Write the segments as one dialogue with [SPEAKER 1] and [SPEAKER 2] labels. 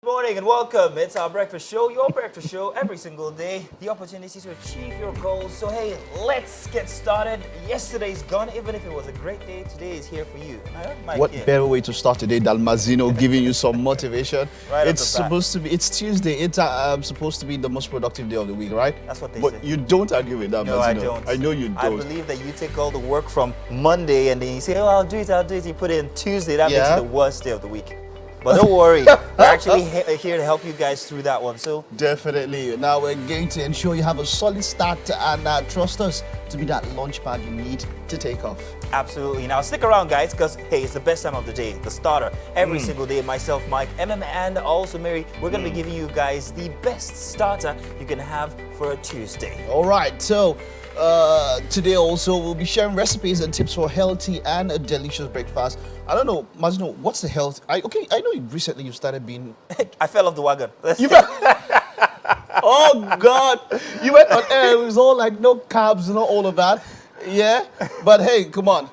[SPEAKER 1] Good morning and welcome. It's our breakfast show, your breakfast show, every single day. The opportunity to achieve your goals. So hey, let's get started. Yesterday's gone, even if it was a great day. Today is here for you. Mike
[SPEAKER 2] What
[SPEAKER 1] here.
[SPEAKER 2] better way to start today than Mazino giving you some motivation?
[SPEAKER 1] Right off
[SPEAKER 2] It's
[SPEAKER 1] the bat.
[SPEAKER 2] supposed to be. It's Tuesday. It's supposed to be the most productive day of the week, right?
[SPEAKER 1] That's what they
[SPEAKER 2] but
[SPEAKER 1] say.
[SPEAKER 2] you don't agree with that,
[SPEAKER 1] No,
[SPEAKER 2] Mazino.
[SPEAKER 1] I don't.
[SPEAKER 2] I know you don't.
[SPEAKER 1] I believe that you take all the work from Monday and then you say, oh, I'll do it. You put it in Tuesday. That makes
[SPEAKER 2] Yeah.
[SPEAKER 1] it the worst day of the week. But don't worry, we're actually here to help you guys through that one. So
[SPEAKER 2] Definitely. Now we're going to ensure you have a solid start and trust us to be that launch pad you need to take off.
[SPEAKER 1] absolutely. Now stick around, guys, because hey, it's the best time of the day. The starter every single day. Myself, Mike, and also Mary. We're gonna be giving you guys the best starter you can have for a Tuesday.
[SPEAKER 2] All right. So today also we'll be sharing recipes and tips for healthy and a delicious breakfast. I don't know, Mazino, what's the health? I know recently you started being.
[SPEAKER 1] I fell off the wagon.
[SPEAKER 2] Oh God! You went on air. It was all like no carbs, not all of that. Yeah, but hey, come on.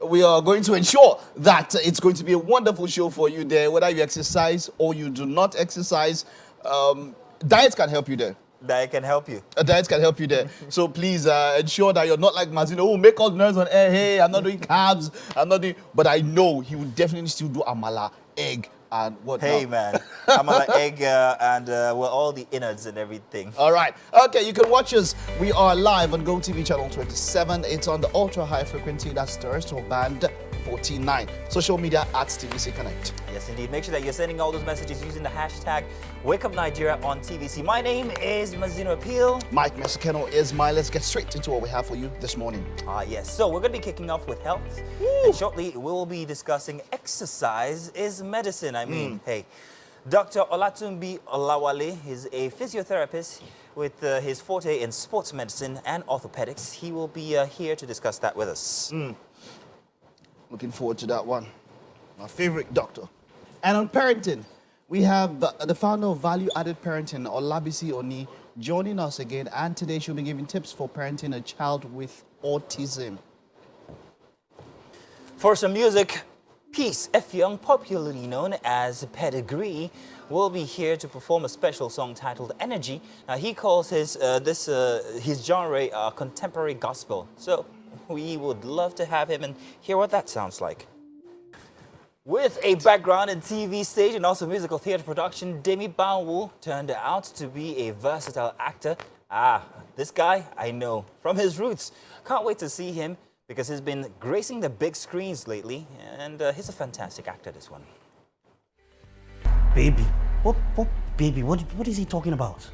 [SPEAKER 2] We are going to ensure that it's going to be a wonderful show for you there, whether you exercise or you do not exercise. Diets can help you there.
[SPEAKER 1] That can help you.
[SPEAKER 2] Diets can help you there. So please ensure that you're not like Mazino, who make all the noise on air. Hey, I'm not doing carbs. I'm not doing. But I know he will definitely still do amala, egg, and what.
[SPEAKER 1] Hey man, I'm like egg and well, all the innards and everything.
[SPEAKER 2] All right. Okay, you can watch us. We are live on GOTV channel 27. It's on the ultra high frequency. That's terrestrial band 49. Social media at TVC Connect.
[SPEAKER 1] Yes, indeed. Make sure that you're sending all those messages using the hashtag WakeUpNigeria on TVC. My name is Mazino Appeal.
[SPEAKER 2] Mike Mesicano is my. Let's get straight into what we have for you this morning.
[SPEAKER 1] Yes. So we're going to be kicking off with health. And shortly, we'll be discussing exercise is medicine. I mean, hey, Dr. Olatunbi Olawale is a physiotherapist with his forte in sports medicine and orthopedics. He will be here to discuss that with us.
[SPEAKER 2] Looking forward to that one. My favorite doctor. And on parenting, we have the founder of Value Added Parenting, Olabisi Oni, joining us again. And today she'll be giving tips for parenting a child with autism.
[SPEAKER 1] For some music, Peace F. Young, popularly known as Pedigree, will be here to perform a special song titled Energy. Now, he calls his genre contemporary gospel. So we would love to have him and hear what that sounds like. With a background in TV, stage, and also musical theater production, Demi Banwu turned out to be a versatile actor. This guy I know from his roots. Can't wait to see him because he's been gracing the big screens lately, and he's a fantastic actor, this one.
[SPEAKER 3] Baby. What baby? What is he talking about?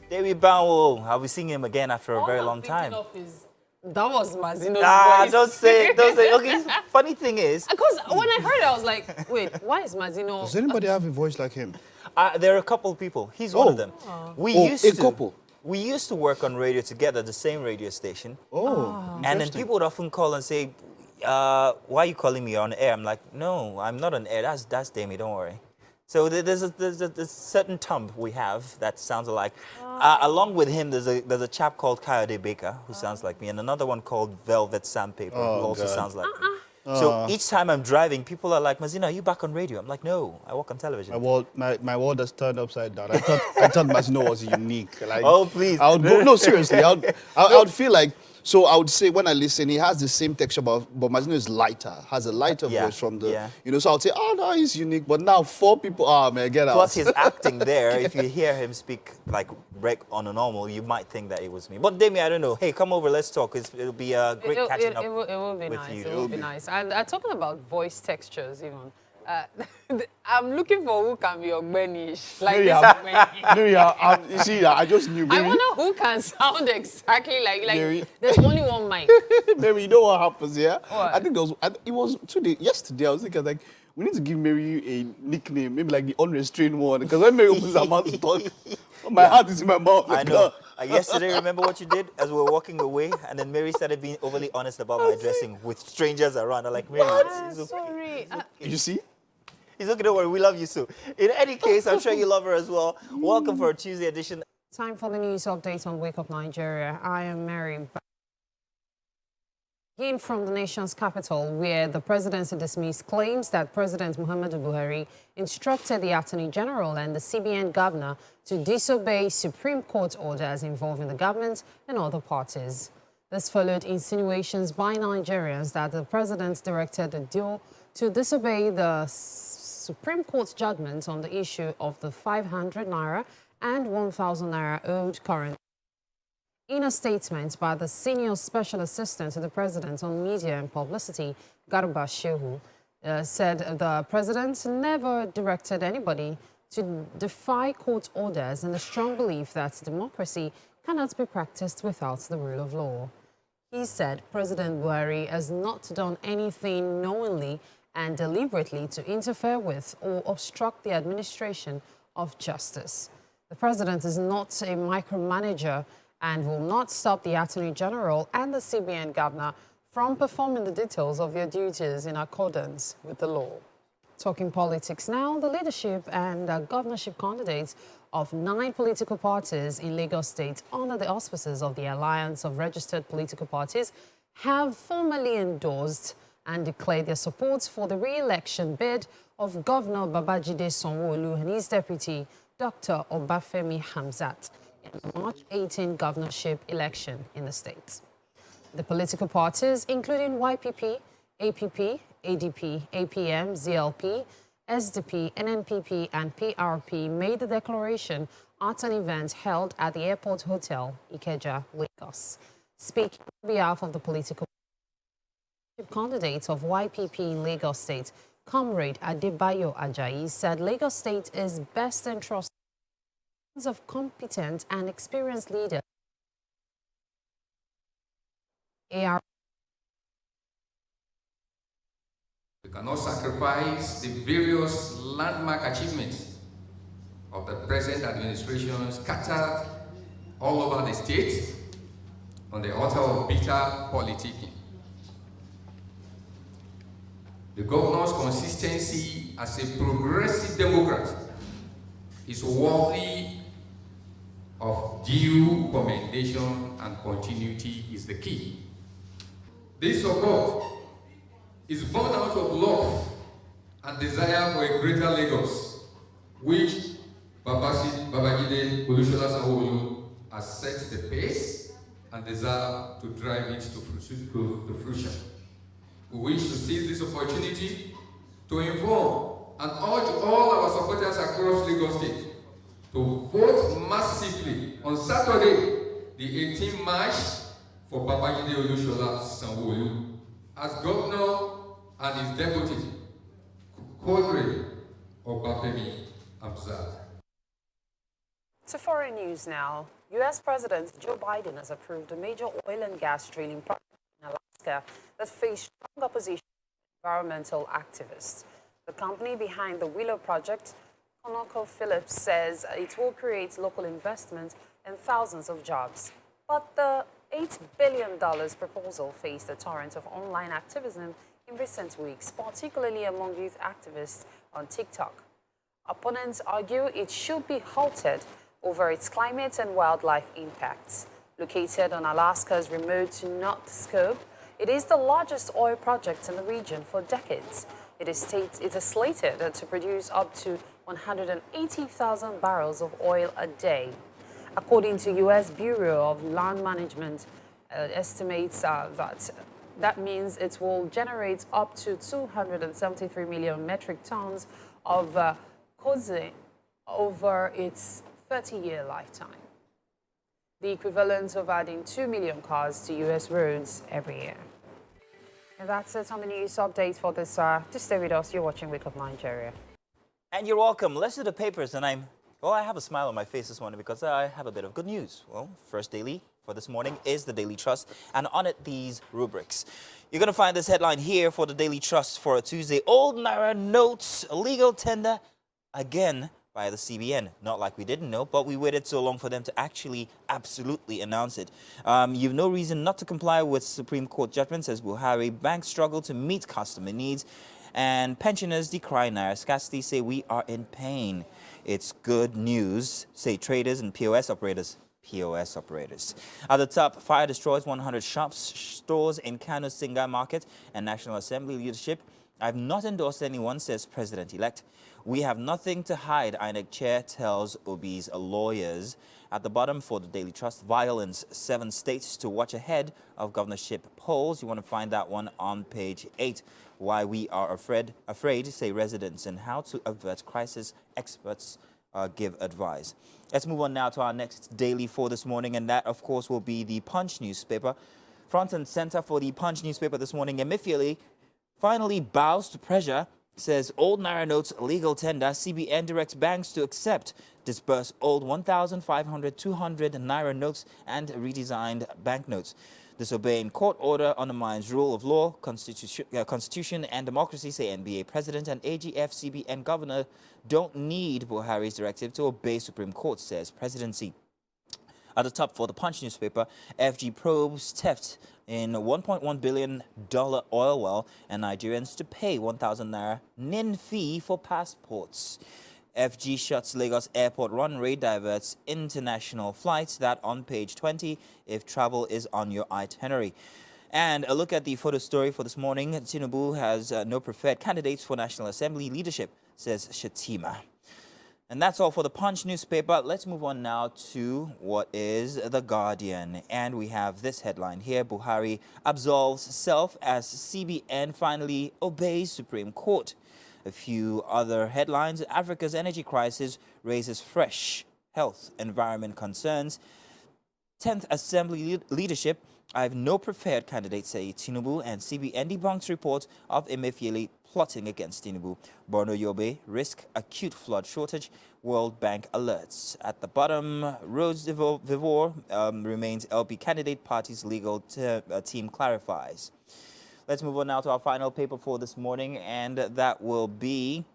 [SPEAKER 1] Demi Banwu, I'll be seeing him again after a very long time.
[SPEAKER 4] That was Mazino's voice.
[SPEAKER 1] Don't say it. Okay, funny thing is,
[SPEAKER 4] Because when I heard it, I was like, wait, why is Mazino?
[SPEAKER 2] Does anybody have a voice like him?
[SPEAKER 1] there are a couple of people. He's one of them. We
[SPEAKER 2] couple.
[SPEAKER 1] We used to work on radio together, the same radio station.
[SPEAKER 2] Oh.
[SPEAKER 1] And then people would often call and say, why are you calling me on air? I'm like, no, I'm not on air. That's Demi, don't worry. So there's a certain thumb we have that sounds alike. Along with him, there's a chap called Kayode Baker who sounds like me, and another one called Velvet Sandpaper who also
[SPEAKER 2] God.
[SPEAKER 1] sounds like me. So each time I'm driving, people are like, Mazina, are you back on radio? I'm like, no, I work on television.
[SPEAKER 2] My world has turned upside down. I thought Mazino was unique. Like,
[SPEAKER 1] Oh, please.
[SPEAKER 2] I would go, no, seriously. I would feel like, so I would say when I listen, he has the same texture, but Mazino is lighter, has a lighter
[SPEAKER 1] Yeah,
[SPEAKER 2] voice from the,
[SPEAKER 1] yeah.
[SPEAKER 2] so I would say, oh, no, he's unique. But now 4 people, man, get out.
[SPEAKER 1] Plus his acting there, if you hear him speak like break on a normal, you might think that it was me. But Demi, I don't know. Hey, come over, let's talk. It'll be great catching up
[SPEAKER 4] It will be
[SPEAKER 1] with
[SPEAKER 4] nice.
[SPEAKER 1] you.
[SPEAKER 4] It will be nice. And talking about voice textures, even. I'm looking for who can be Ogbeni-ish. Like this Ogbeni.
[SPEAKER 2] You see, I just knew.
[SPEAKER 4] I wonder who can sound exactly like
[SPEAKER 2] Mary.
[SPEAKER 4] there's only one mic.
[SPEAKER 2] Mary, you know what happens, yeah?
[SPEAKER 4] What?
[SPEAKER 2] I think it was yesterday, I was thinking, like, we need to give Mary a nickname, maybe like the unrestrained one. Because when Mary opens her mouth to talk, my heart is in my mouth.
[SPEAKER 1] I know. Yesterday, remember what you did as we were walking away, and then Mary started being overly honest about my dressing with strangers around. I'm like, Mary, it's okay.
[SPEAKER 4] Sorry.
[SPEAKER 2] You see?
[SPEAKER 1] It's okay, don't worry, we love you so. In any case, I'm sure you love her as well. Welcome for a Tuesday edition.
[SPEAKER 4] Time for the news update on Wake Up Nigeria. I am Mary. In from the nation's capital, where the presidency dismissed claims that President Muhammadu Buhari instructed the Attorney General and the CBN governor to disobey Supreme Court orders involving the government and other parties. This followed insinuations by Nigerians that the president directed the duo to disobey the Supreme Court's judgment on the issue of the 500 naira and 1,000 naira owed current. In a statement by the senior special assistant to the president on media and publicity, Garba Shehu, said the president never directed anybody to defy court orders and a strong belief that democracy cannot be practiced without the rule of law. He said President Buhari has not done anything knowingly and deliberately to interfere with or obstruct the administration of justice. The president is not a micromanager and will not stop the Attorney General and the CBN governor from performing the details of their duties in accordance with the law. Talking politics now, the leadership and governorship candidates of 9 political parties in Lagos State under the auspices of the Alliance of Registered Political Parties have formally endorsed and declared their support for the re-election bid of Governor Babajide Sanwo-Olu and his deputy, Dr. Obafemi Hamzat, in the March 18 governorship election in the state. The political parties, including YPP, APP, ADP, APM, ZLP, SDP, NNPP, and PRP, made the declaration at an event held at the Airport Hotel, Ikeja, Lagos. Speaking on behalf of the political candidates of YPP in Lagos State, Comrade Adebayo Ajayi said Lagos State is best entrusted of competent and experienced leaders.
[SPEAKER 5] We cannot sacrifice the various landmark achievements of the present administration scattered all over the state on the altar of bitter politicking. The governor's consistency as a progressive Democrat is worthy of due commendation, and continuity is the key. This support is born out of love and desire for a greater Lagos, which Babajide Sanwo-Olu has set the pace and desire to drive it to fruition. We wish to seize this opportunity to inform and urge all our supporters across Lagos State to vote massively on Saturday, the 18th March, for Babajide Sanwo-Olu as governor and his deputy, Comrade Obafemi Hamzat.
[SPEAKER 4] To foreign news now, U.S. President Joe Biden has approved a major oil and gas drilling project in Alaska that faced strong opposition from environmental activists. The company behind the Willow project, ConocoPhillips, says it will create local investment and thousands of jobs. But the $8 billion proposal faced a torrent of online activism in recent weeks, particularly among youth activists on TikTok. Opponents argue it should be halted over its climate and wildlife impacts. Located on Alaska's remote North Scope, it is the largest oil project in the region for decades. It is slated to produce up to 180,000 barrels of oil a day. According to U.S. Bureau of Land Management, estimates that means it will generate up to 273 million metric tons of coal over its 30-year lifetime, the equivalent of adding 2 million cars to U.S. roads every year. And that's it on the news update for this. Just stay with us. You're watching Wake Up Nigeria.
[SPEAKER 1] And you're welcome. Let's do the papers. And I have a smile on my face this morning because I have a bit of good news. Well, first daily for this morning is the Daily Trust, and on it, these rubrics. You're going to find this headline here for the Daily Trust for a Tuesday. Old Naira notes legal tender again by the CBN. Not like we didn't know, but we waited so long for them to actually absolutely announce it. You've no reason not to comply with Supreme Court judgment, says Buhari. Banks struggle to meet customer needs, and pensioners decry Naira scarcity, say we are in pain. It's good news, say traders and POS operators. POS operators. At the top, fire destroys 100 shops, stores in Kano Singa Market and National Assembly leadership. I've not endorsed anyone, says President-elect. We have nothing to hide, INEC chair tells Obi's lawyers. At the bottom for the Daily Trust, violence, 7 states to watch ahead of governorship polls. You want to find that one on page 8. Why we are afraid, say residents, and how to avert crisis. Experts give advice. Let's move on now to our next daily for this morning, and that, of course, will be the Punch newspaper. Front and center for the Punch newspaper this morning, Emefiele finally bows to pressure, says old Naira notes legal tender. CBN directs banks to accept, disperse old 1,500, 200 Naira notes and redesigned banknotes. Disobeying court order undermines rule of law, constitution and democracy, say NBA president, and AGF CBN governor don't need Buhari's directive to obey Supreme Court, says presidency. At the top for the Punch newspaper, FG probes theft in $1.1 billion oil well and Nigerians to pay 1,000 Naira NIN fee for passports. FG shuts Lagos airport runway, diverts international flights. That on page 20 if travel is on your itinerary. And a look at the photo story for this morning. Tinubu has no preferred candidates for National Assembly leadership, says Shatima. And that's all for the Punch newspaper. Let's move on now to what is The Guardian. And we have this headline here. Buhari absolves self as CBN finally obeys Supreme Court. A few other headlines. Africa's energy crisis raises fresh health environment concerns. 10th Assembly leadership. I have no preferred candidate, say Tinubu, and CBN debunks report of Emefiele plotting against Tinubu. Borno Yobe risk acute flood shortage. World Bank alerts. At the bottom, Rose Vivor remains LP candidate. Party's legal team clarifies. Let's move on now to our final paper for this morning, and that will be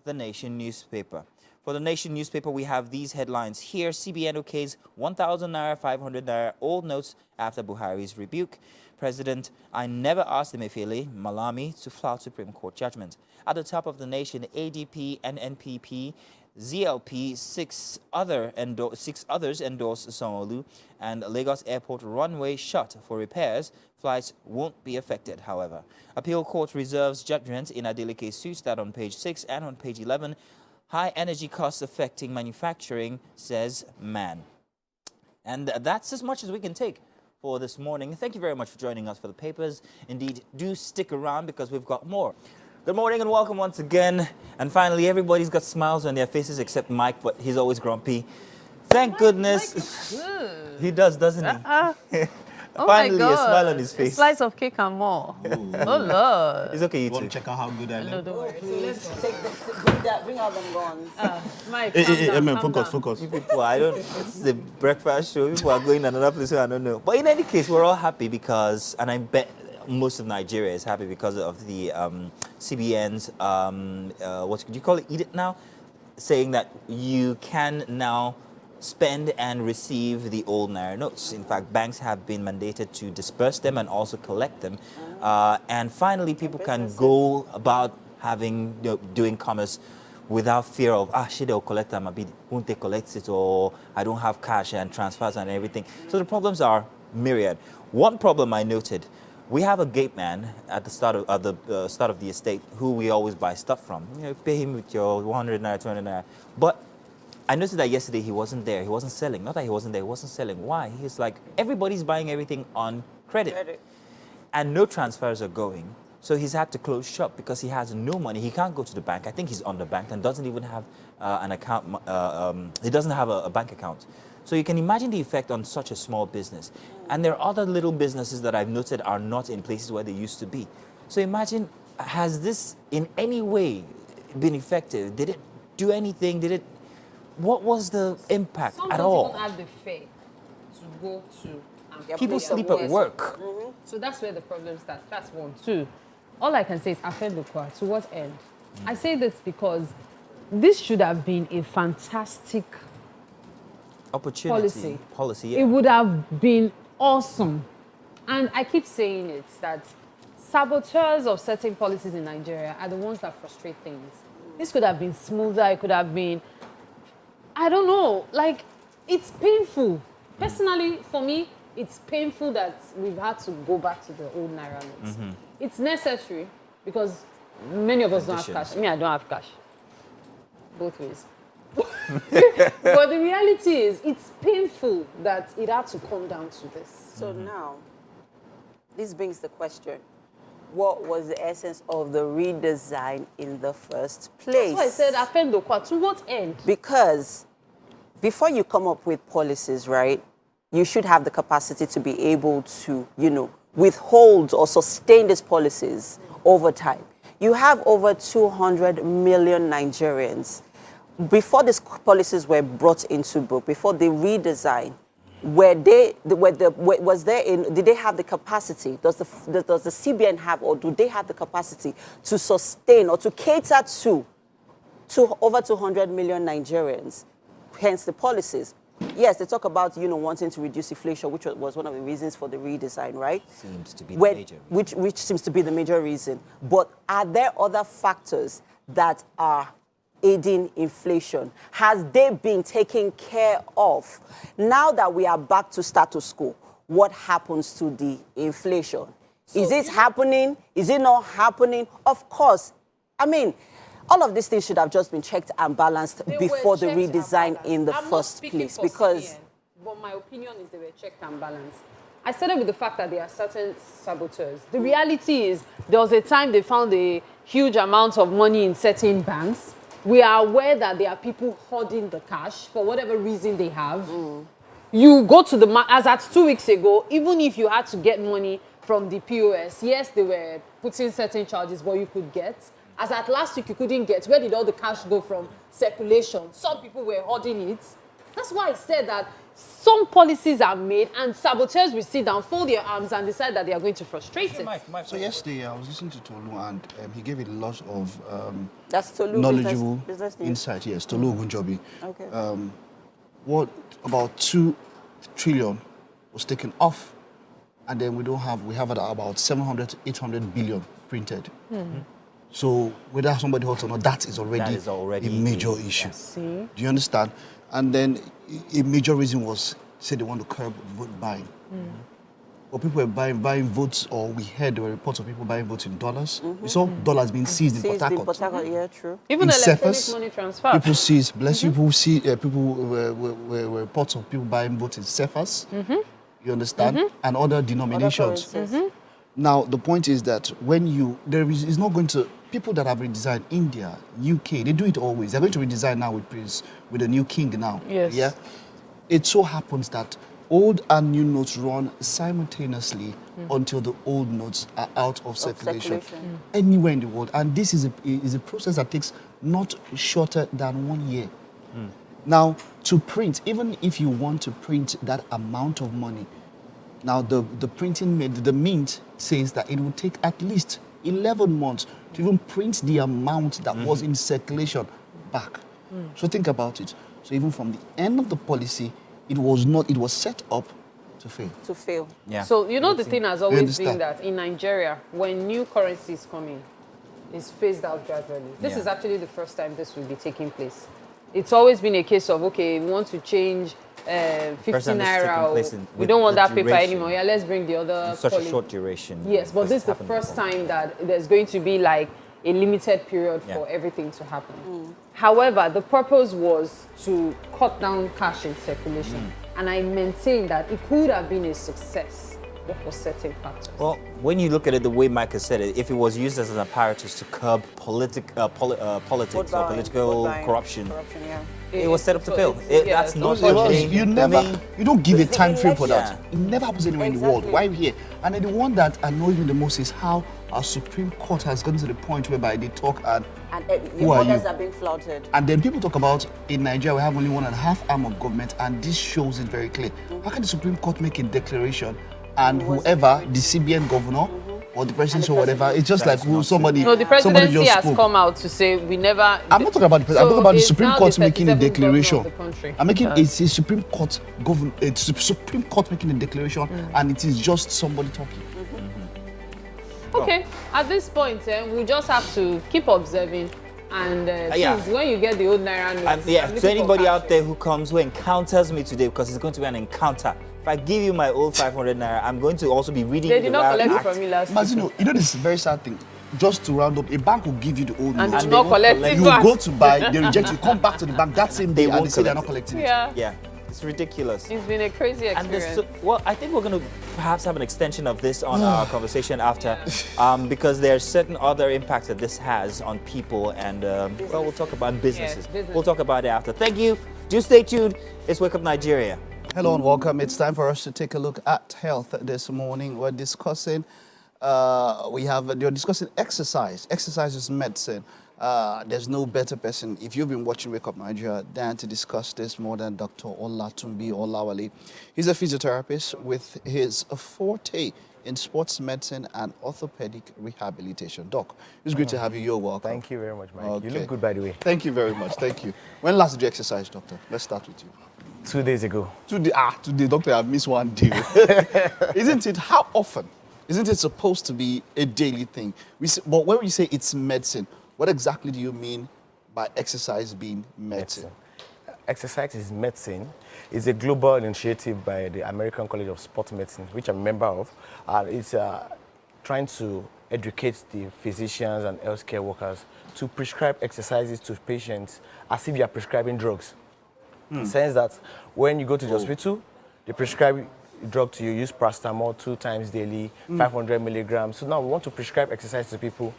[SPEAKER 1] The Nation newspaper. For The Nation newspaper, we have these headlines here. CBN okays 1,000 Naira, 500 Naira old notes after Buhari's rebuke. President, I never asked Emefiele, Malami, to flout Supreme Court judgment. At the top of The Nation, ADP and NPP, ZLP, six others endorse Sanwo-Olu, and Lagos Airport runway shut for repairs. Flights won't be affected, however. Appeal Court reserves judgment in Adeleke suits. That on page 6 and on page 11. High energy costs affecting manufacturing, says Man. And that's as much as we can take for this morning. Thank you very much for joining us for the papers. Indeed, do stick around because we've got more. Good morning and welcome once again. And finally, everybody's got smiles on their faces except Mike, but he's always grumpy. Thank goodness.
[SPEAKER 6] Mike is good.
[SPEAKER 1] He does, doesn't he?
[SPEAKER 6] Oh
[SPEAKER 1] Finally,
[SPEAKER 6] my God.
[SPEAKER 1] a smile on his face.
[SPEAKER 6] A slice of cake and more. Oh, Lord.
[SPEAKER 1] It's okay, you
[SPEAKER 2] You want
[SPEAKER 1] too.
[SPEAKER 2] to check out how good I
[SPEAKER 6] No,
[SPEAKER 2] look?
[SPEAKER 6] don't worry.
[SPEAKER 7] Let's bring that, bring out them guns.
[SPEAKER 6] Mike,
[SPEAKER 2] Hey,
[SPEAKER 6] calm
[SPEAKER 2] man,
[SPEAKER 6] down, calm
[SPEAKER 2] focus,
[SPEAKER 6] down.
[SPEAKER 2] focus.
[SPEAKER 1] You people, this is the breakfast show. People are going another place, I don't know. But in any case, we're all happy because, and I bet most of Nigeria is happy because of the CBN's, what do you call it, edict now? Saying that you can now spend and receive the old Naira notes. In fact, banks have been mandated to disperse them and also collect them. And finally, people can go about doing commerce without fear of, shit, they'll collect them, won't they collect it, or I don't have cash and transfers and everything. So the problems are myriad. One problem I noted, we have a gate man at the start of the estate who we always buy stuff from. Pay him with your 100 Naira, 200 Naira. But I noticed that yesterday he wasn't there. He wasn't selling. Not that he wasn't there. He wasn't selling. Why? He's like, everybody's buying everything on credit. And no transfers are going. So he's had to close shop because he has no money. He can't go to the bank. I think he's underbanked and doesn't even have an account. He doesn't have a bank account. So you can imagine the effect on such a small business. And there are other little businesses that I've noted are not in places where they used to be. So imagine, has this in any way been effective? Did it do anything? What was the impact
[SPEAKER 6] Some
[SPEAKER 1] at
[SPEAKER 6] don't
[SPEAKER 1] all?
[SPEAKER 6] even have the faith to go to and
[SPEAKER 1] People
[SPEAKER 6] play
[SPEAKER 1] sleep
[SPEAKER 6] their
[SPEAKER 1] at
[SPEAKER 6] worst.
[SPEAKER 1] work.
[SPEAKER 6] So that's where the problem starts. That's one. Two, all I can say is Afenbukwa, to what end? I say this because this should have been a fantastic
[SPEAKER 1] Opportunity. Policy, yeah.
[SPEAKER 6] It would have been awesome. And I keep saying it, that saboteurs of certain policies in Nigeria are the ones that frustrate things. This could have been smoother. It could have been, I don't know, like, it's painful Personally, for me, it's painful that we've had to go back to the old Naira notes. It's necessary because many of us don't have cash. I don't have cash. Both ways. But the reality is, it's painful that it had to come down to this.
[SPEAKER 7] So now, this brings the question. What was the essence of the redesign in the first place?
[SPEAKER 6] That's why I said, Afendokwa, to what end?
[SPEAKER 7] Because before you come up with policies, right, you should have the capacity to be able to, withhold or sustain these policies over time. You have over 200 million Nigerians. Before these policies were brought into book, before the redesign, did they have the capacity? Does the CBN have, or do they have the capacity to sustain or to cater to over 200 million Nigerians? Hence the policies. Yes, they talk about wanting to reduce inflation, which was one of the reasons for the redesign, right?
[SPEAKER 1] Seems to be the major reason.
[SPEAKER 7] Which seems to be the major reason. But are there other factors that are aiding inflation? Has they been taken care of? Now that we are back to status quo, what happens to the inflation? Is it happening? Is it not happening? Of course. I mean, all of these things should have just been checked and balanced before the redesign in the first place. Because
[SPEAKER 6] CBN, but my opinion is they were checked and balanced. I started with the fact that there are certain saboteurs. The reality is there was a time they found a huge amount of money in certain banks. We are aware that there are people hoarding the cash for whatever reason they have. You go to the, as at 2 weeks ago, even if you had to get money from the POS, yes, they were putting certain charges, but you could get. As at last week, you couldn't get. Where did all the cash go from? Circulation. Some people were hoarding it. That's why I said that some policies are made and saboteurs will sit down, fold their arms and decide that they are going to frustrate it.
[SPEAKER 2] So yesterday I was listening to Tolu and he gave a lot of
[SPEAKER 7] that's Tolu
[SPEAKER 2] knowledgeable
[SPEAKER 7] business
[SPEAKER 2] insight. Yes, Tolu Ogunjobi.
[SPEAKER 7] Okay.
[SPEAKER 2] What about 2 trillion was taken off, and then we have about 700 to 800 billion printed. So whether somebody holds or not, that is already a major issue. Do you understand? And then a major reason was, say they want to curb vote buying. But people were buying votes, or we heard there were reports of people buying votes in dollars. We saw dollars being seized in Port Harcourt.
[SPEAKER 7] Yeah, true.
[SPEAKER 6] Even
[SPEAKER 2] in
[SPEAKER 6] electronic
[SPEAKER 2] Cephas,
[SPEAKER 6] money transfer.
[SPEAKER 2] people seized, bless you, people see, people were reports of people buying votes in Cephas. You understand? And other denominations. Now, the point is that when it's not going to, people that have redesigned India, UK, they do it always. They're going to redesign now with the new king now.
[SPEAKER 6] Yes.
[SPEAKER 2] Yeah. It so happens that old and new notes run simultaneously until the old notes are out of circulation. Anywhere in the world. And this is a process that takes not shorter than 1 year. Now, to print, even if you want to print that amount of money, now the mint says that it will take at least 11 months to even print the amount that was in circulation back. So think about it. So even from the end of the policy, it was set up to fail.
[SPEAKER 1] Yeah.
[SPEAKER 6] So the thing has always been that in Nigeria, when new currencies come in, it's phased out gradually. This is actually the first time this will be taking place. It's always been a case of, okay, we want to change 50 naira. We don't want that paper anymore. Yeah, let's bring the other.
[SPEAKER 1] Such a short duration.
[SPEAKER 6] Yes, but this is the first time that there's going to be like a limited period for everything to happen. However, the purpose was to cut down cash in circulation. And I maintain that it could have been a success, but for certain factors.
[SPEAKER 1] Well, when you look at it the way Mike has said it, if it was used as an apparatus to curb politics or political corruption, it was set up to fail. That's not
[SPEAKER 2] you don't give a time frame for that. It never happens anywhere in the world. Why here? And then the one that annoys me the most is how our Supreme Court has gotten to the point whereby they talk and who are you?
[SPEAKER 7] Orders are being flouted.
[SPEAKER 2] And then people talk about in Nigeria we have only 1.5 arm of government, and this shows it very clear. How can the Supreme Court make a declaration and whoever, the CBN governor or the president or whatever, it's just like somebody.
[SPEAKER 6] No, the presidency has come out to say we never.
[SPEAKER 2] I'm not talking about the president. I'm talking about the Supreme Court making a declaration. I'm making a Supreme Court Supreme Court making a declaration, and it is just somebody talking.
[SPEAKER 6] Okay, at this point, we just have to keep observing And
[SPEAKER 1] Yeah.
[SPEAKER 6] please, when you get the old Naira notes,
[SPEAKER 1] Yeah,
[SPEAKER 6] I'm
[SPEAKER 1] so
[SPEAKER 6] looking for
[SPEAKER 1] anybody out
[SPEAKER 6] cash.
[SPEAKER 1] there who comes, who encounters me today, because it's going to be an encounter. If I give you my old 500 naira, I'm going to also be reading
[SPEAKER 6] They
[SPEAKER 1] you
[SPEAKER 6] did
[SPEAKER 1] the
[SPEAKER 6] not
[SPEAKER 1] riot
[SPEAKER 6] collect it
[SPEAKER 1] act.
[SPEAKER 6] from me last week.
[SPEAKER 2] Mazino, you know this is a very sad thing. Just to round up, a bank will give you the old
[SPEAKER 6] And
[SPEAKER 2] note.
[SPEAKER 6] they did not
[SPEAKER 1] won't
[SPEAKER 6] collect
[SPEAKER 1] collect
[SPEAKER 6] it
[SPEAKER 2] You
[SPEAKER 6] back.
[SPEAKER 2] go to buy, they reject you, come back to the bank that same day,
[SPEAKER 1] They
[SPEAKER 2] and
[SPEAKER 1] won't
[SPEAKER 2] they say they're not
[SPEAKER 1] collect
[SPEAKER 2] collecting it.
[SPEAKER 6] Yeah.
[SPEAKER 1] Yeah, it's ridiculous.
[SPEAKER 6] It's been a crazy
[SPEAKER 1] And
[SPEAKER 6] experience.
[SPEAKER 1] this, well, I think we're going to perhaps have an extension of this on our conversation after, because there are certain other impacts that this has on people, and well, we'll talk about businesses.
[SPEAKER 6] business.
[SPEAKER 1] We'll talk about it after. Thank you. Do stay tuned. It's Wake Up Nigeria.
[SPEAKER 2] Hello and welcome. It's time for us to take a look at health this morning. We're discussing, you're discussing exercise. Exercise is medicine. There's no better person, if you've been watching Wake Up Nigeria, than to discuss this more than Dr. Olatunbi Olawale. He's a physiotherapist with his forte in sports medicine and orthopedic rehabilitation. Doc, it's great to have you. You're welcome.
[SPEAKER 8] Thank you very much, Mike.
[SPEAKER 2] Okay.
[SPEAKER 8] You look good, by the way.
[SPEAKER 2] Thank you very much. Thank you. When last did you exercise, doctor? Let's start with you.
[SPEAKER 8] 2 days ago.
[SPEAKER 2] Today, doctor, I've missed one day. Isn't it? How often? Isn't it supposed to be a daily thing? But when we say it's medicine, what exactly do you mean by exercise being medicine?
[SPEAKER 8] Exercise is medicine. It's a global initiative by the American College of Sports Medicine, which I'm a member of. It's trying to educate the physicians and healthcare workers to prescribe exercises to patients as if you are prescribing drugs. In the sense that when you go to the hospital, they prescribe drug to you, use paracetamol 2 times daily, 500 milligrams. So now we want to prescribe exercise to people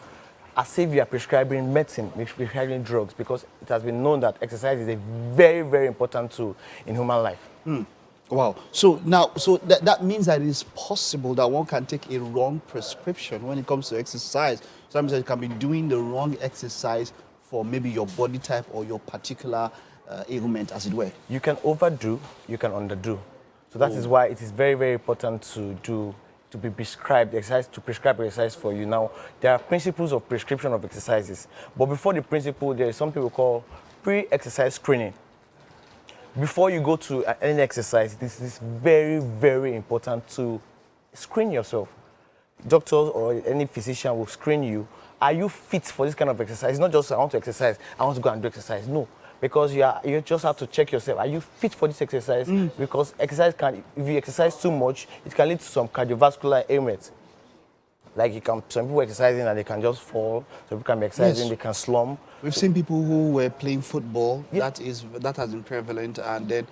[SPEAKER 8] as if you are prescribing medicine, prescribing drugs, because it has been known that exercise is a very, very important tool in human life.
[SPEAKER 2] Wow. So now, that means that it is possible that one can take a wrong prescription when it comes to exercise. Sometimes you can be doing the wrong exercise for maybe your body type or your particular ailment, as it were.
[SPEAKER 8] You can overdo, you can underdo. So that is why it is very, very important to be prescribed exercise, to prescribe exercise for you. Now, there are principles of prescription of exercises. But before the principle, there is something we call pre-exercise screening. Before you go to any exercise, this is very, very important to screen yourself. Doctors or any physician will screen you. Are you fit for this kind of exercise? It's not just, I want to exercise, I want to go and do exercise. No. Because you just have to check yourself. Are you fit for this exercise? Because exercise if you exercise too much, it can lead to some cardiovascular ailments. Like some people exercising and they can just fall. Some people can be exercising, they can slump.
[SPEAKER 2] We've seen people who were playing football. Yeah. That has been prevalent, and then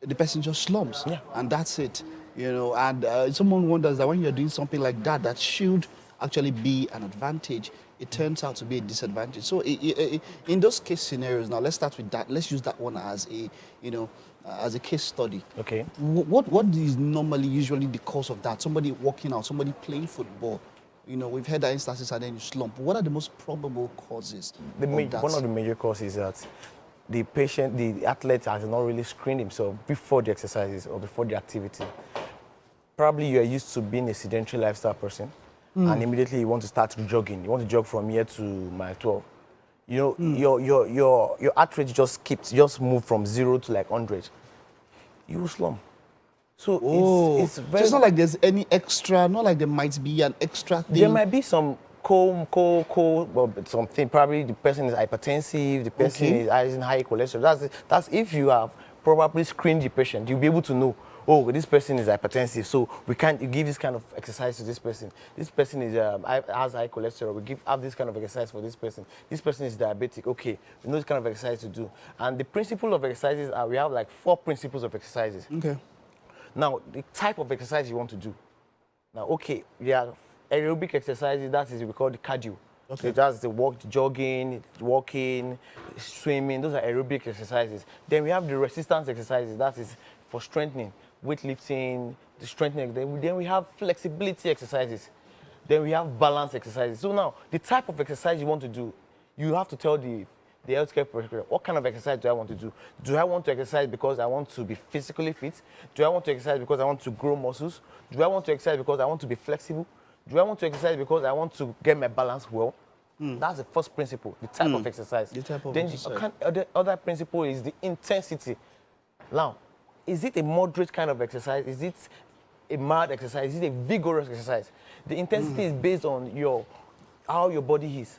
[SPEAKER 2] the person just slumps, and that's it. You know, and someone wonders that when you're doing something like that, that should actually be an advantage, it turns out to be a disadvantage. So in those case scenarios, now let's start with that. Let's use that one as a, as a case study.
[SPEAKER 8] Okay.
[SPEAKER 2] What is usually the cause of that? Somebody walking out, somebody playing football. You know, we've had that instances and then you slump. What are the most probable causes of that?
[SPEAKER 8] One of the major causes is that the athlete has not really screened himself before the exercises or before the activity. Probably you are used to being a sedentary lifestyle person, and immediately you want to start jogging. You want to jog from here to mile 12. You know, your heart rate just move from 0 to like 100. You will slump. So it's very.
[SPEAKER 2] So it's not like there's any extra. Not like there might be an extra thing.
[SPEAKER 8] There might be some well, something. Probably the person is hypertensive. The person is having high cholesterol. That's if you have probably screened the patient, you'll be able to know. Oh, this person is hypertensive, so we can't give this kind of exercise to this person. This person has high cholesterol. We have this kind of exercise for this person. This person is diabetic. Okay, we know this kind of exercise to do. And the principle of exercises we have like 4 principles of exercises.
[SPEAKER 2] Okay.
[SPEAKER 8] Now, the type of exercise you want to do. Now, okay, aerobic exercises, that is what we call the cardio. Okay. So that's the jogging, walking, swimming. Those are aerobic exercises. Then we have the resistance exercises. That is for strengthening, weightlifting, the strengthening. Then we have flexibility exercises. Then we have balance exercises. So now, the type of exercise you want to do, you have to tell the healthcare professional, what kind of exercise do I want to do? Do I want to exercise because I want to be physically fit? Do I want to exercise because I want to grow muscles? Do I want to exercise because I want to be flexible? Do I want to exercise because I want to get my balance well? That's the first principle, the type of exercise.
[SPEAKER 2] The type of
[SPEAKER 8] then
[SPEAKER 2] exercise.
[SPEAKER 8] The other principle is the intensity. Now, is it a moderate kind of exercise? Is it a mild exercise? Is it a vigorous exercise? The intensity is based on how your body is.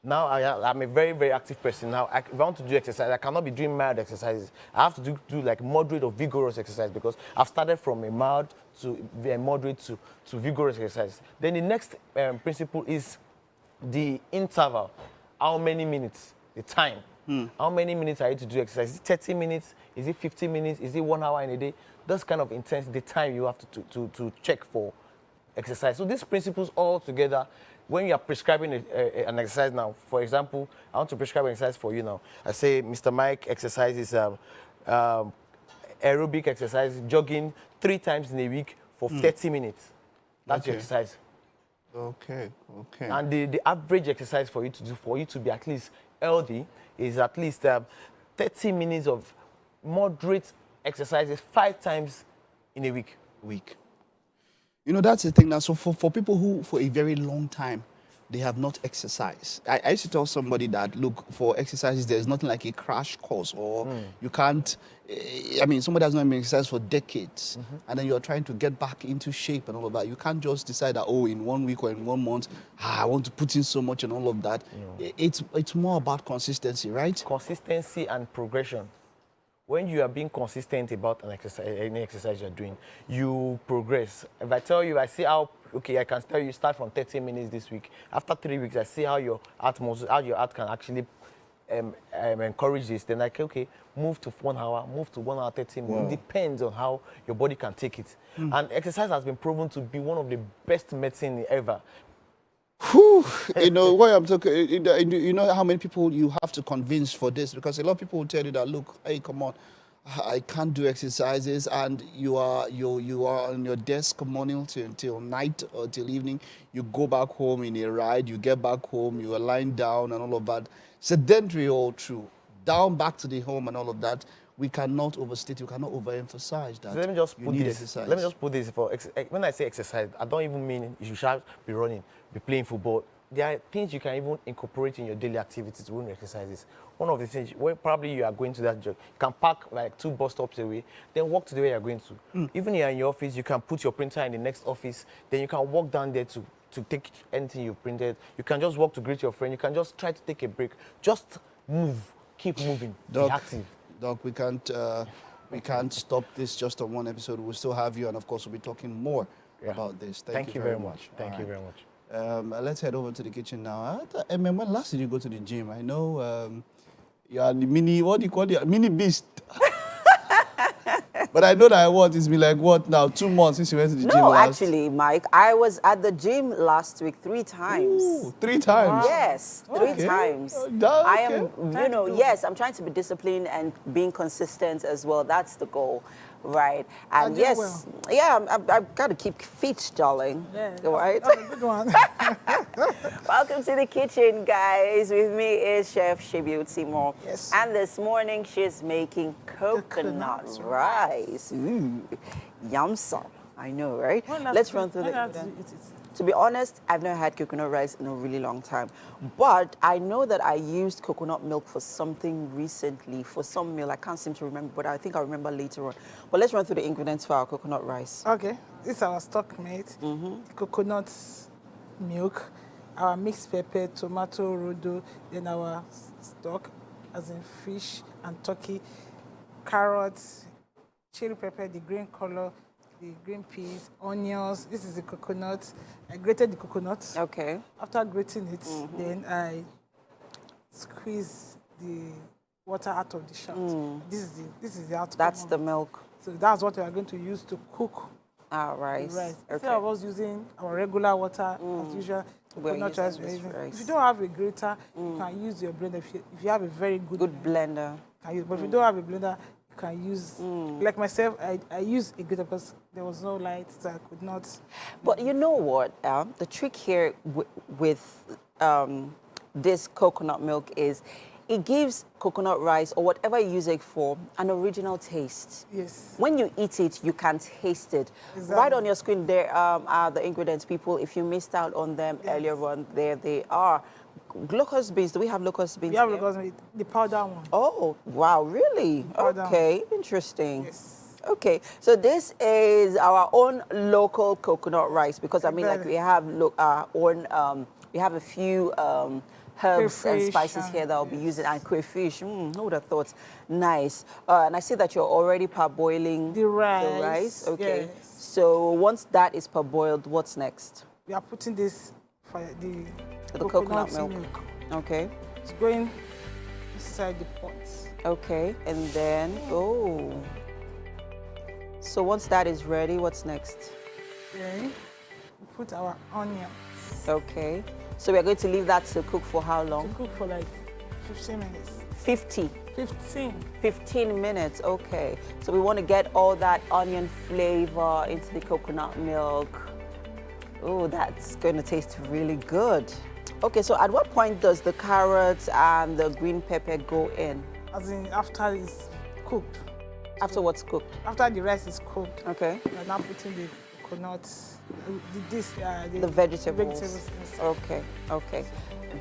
[SPEAKER 8] Now I'm a very, very active person. Now, if I want to do exercise, I cannot be doing mild exercises. I have to do like moderate or vigorous exercise because I've started from a mild to a moderate to vigorous exercise. Then the next principle is the interval. How many minutes? The time. How many minutes are you to do exercise? Is it 30 minutes? Is it 50 minutes? Is it 1 hour in a day? Those kind of intensity, the time you have to check for exercise. So these principles all together, when you are prescribing an exercise now, for example, I want to prescribe an exercise for you now. I say, Mr. Mike, exercise is aerobic exercise, jogging 3 times in a week for 30 minutes. That's your exercise.
[SPEAKER 2] Okay.
[SPEAKER 8] And the average exercise for you to do, for you to be at least healthy, is at least 30 minutes of moderate exercises 5 times in a week.
[SPEAKER 2] You know, that's the thing now. So for people who, for a very long time, they have not exercised. I used to tell somebody that, look, for exercises, there's nothing like a crash course, or you can't, I mean, somebody has not been exercised for decades, and then you're trying to get back into shape and all of that. You can't just decide that, oh, in 1 week or in 1 month, I want to put in so much and all of that. It's more about consistency, right?
[SPEAKER 8] Consistency and progression. When you are being consistent about an exercise, any exercise you're doing, you progress. If I tell you, I see how, okay, I can tell you start from 30 minutes this week. After 3 weeks, I see how your heart can actually encourage this. Then okay, move to 1 hour, move to 1 hour 30 minutes. It depends on how your body can take it. And exercise has been proven to be one of the best medicine ever.
[SPEAKER 2] Whew, you know what I'm talking. You know how many people you have to convince for this, because a lot of people will tell you that, look, hey, come on, I can't do exercises, and you are on your desk morning till night or till evening. You go back home in a ride, you get back home, you are lying down and all of that. Sedentary all through, down back to the home and all of that. We cannot overstate, we cannot overemphasize that.
[SPEAKER 8] So let me just
[SPEAKER 2] you
[SPEAKER 8] put
[SPEAKER 2] need
[SPEAKER 8] this.
[SPEAKER 2] exercise.
[SPEAKER 8] Let me just put this when I say exercise, I don't even mean you should be running, be playing football. There are things you can even incorporate in your daily activities when you exercises. One of the things, where probably you are going to that job, you can park like 2 bus stops away, then walk to the way you're going to. Even you're in your office, you can put your printer in the next office, then you can walk down there to take anything you printed. You can just walk to greet your friend. You can just try to take a break. Just move, keep moving, be active.
[SPEAKER 2] Doc, we can't stop this just on one episode. We'll still have you, and of course, we'll be talking more about this. Thank you very much.
[SPEAKER 8] Thank you very much.
[SPEAKER 2] Let's head over to the kitchen now. When last did you go to the gym? I know you are the mini, what do you call it? Mini beast. But I know that it's been like, what now, 2 months since you went to the gym
[SPEAKER 7] No,
[SPEAKER 2] last?
[SPEAKER 7] actually, Mike, I was at the gym last week 3 times.
[SPEAKER 2] Ooh, 3 times?
[SPEAKER 7] Yes, 3 times. I am, yes, I'm trying to be disciplined and being consistent as well. That's the goal, right? And yes, I've got to keep fit, darling.
[SPEAKER 9] Yeah,
[SPEAKER 7] right?
[SPEAKER 9] that's a good one.
[SPEAKER 7] Welcome to the kitchen, guys. With me is Chef Shebiut Seymour.
[SPEAKER 9] Yes.
[SPEAKER 7] And this morning, she's making coconut rice. Ooh, yum some. I know, right? Let's run through the... To be honest, I've never had coconut rice in a really long time. But I know that I used coconut milk for something recently, for some meal. I can't seem to remember, but I think I'll remember later on. But let's run through the ingredients for our coconut rice.
[SPEAKER 9] Okay, this is our stock mate, coconut milk, our mixed pepper, tomato, rodo, then our stock, as in fish and turkey, carrots, chili pepper, the green color, the green peas, onions. This is the coconut. I grated the coconut.
[SPEAKER 7] Okay.
[SPEAKER 9] After grating it, then I squeeze the water out of the shaft. This is the outcome.
[SPEAKER 7] That's the milk.
[SPEAKER 9] So that's what we are going to use to cook
[SPEAKER 7] rice.
[SPEAKER 9] the rice.
[SPEAKER 7] Okay.
[SPEAKER 9] Instead of us using our regular water, as usual, coconut rice. If you don't have a grater, you can use your blender. If you have a very good
[SPEAKER 7] blender.
[SPEAKER 9] Can use. But if you don't have a blender, you can use, like myself, I use a grater because there was no light, so I could not.
[SPEAKER 7] But you know what? The trick here with this coconut milk is it gives coconut rice or whatever you use it for an original taste.
[SPEAKER 9] Yes.
[SPEAKER 7] When you eat it, you can taste it.
[SPEAKER 9] Exactly.
[SPEAKER 7] Right on your screen, there are the ingredients, people. If you missed out on them earlier on, there they are. Locust beans. Do we have locust beans?
[SPEAKER 9] We have locust beans, the powder one.
[SPEAKER 7] Oh, wow, really? Okay, interesting.
[SPEAKER 9] Yes.
[SPEAKER 7] Okay, so this is our own local coconut rice because I mean, like we have our own. We have a few herbs and
[SPEAKER 9] Crayfish
[SPEAKER 7] spices here that I'll be
[SPEAKER 9] yes.
[SPEAKER 7] using, and crayfish. Who would have thought? Nice. And I see that you're already parboiling
[SPEAKER 9] The rice.
[SPEAKER 7] Okay.
[SPEAKER 9] Yes.
[SPEAKER 7] So once that is parboiled, what's next?
[SPEAKER 9] We are putting this for
[SPEAKER 7] The coconut milk. Okay.
[SPEAKER 9] It's going inside the pot.
[SPEAKER 7] Okay. And then, so once that is ready, what's next?
[SPEAKER 9] Then we put our onions.
[SPEAKER 7] Okay. So we're going to leave that to cook for how long?
[SPEAKER 9] To cook for like 15 minutes.
[SPEAKER 7] 50.
[SPEAKER 9] 15
[SPEAKER 7] minutes, okay. So we want to get all that onion flavor into the coconut milk. Oh, that's going to taste really good. Okay, so at what point does the carrots and the green pepper go in?
[SPEAKER 9] As in after it's cooked.
[SPEAKER 7] After what's cooked?
[SPEAKER 9] After the rice is cooked.
[SPEAKER 7] Okay.
[SPEAKER 9] We're now putting the coconuts,
[SPEAKER 7] the vegetables.
[SPEAKER 9] inside.
[SPEAKER 7] Okay.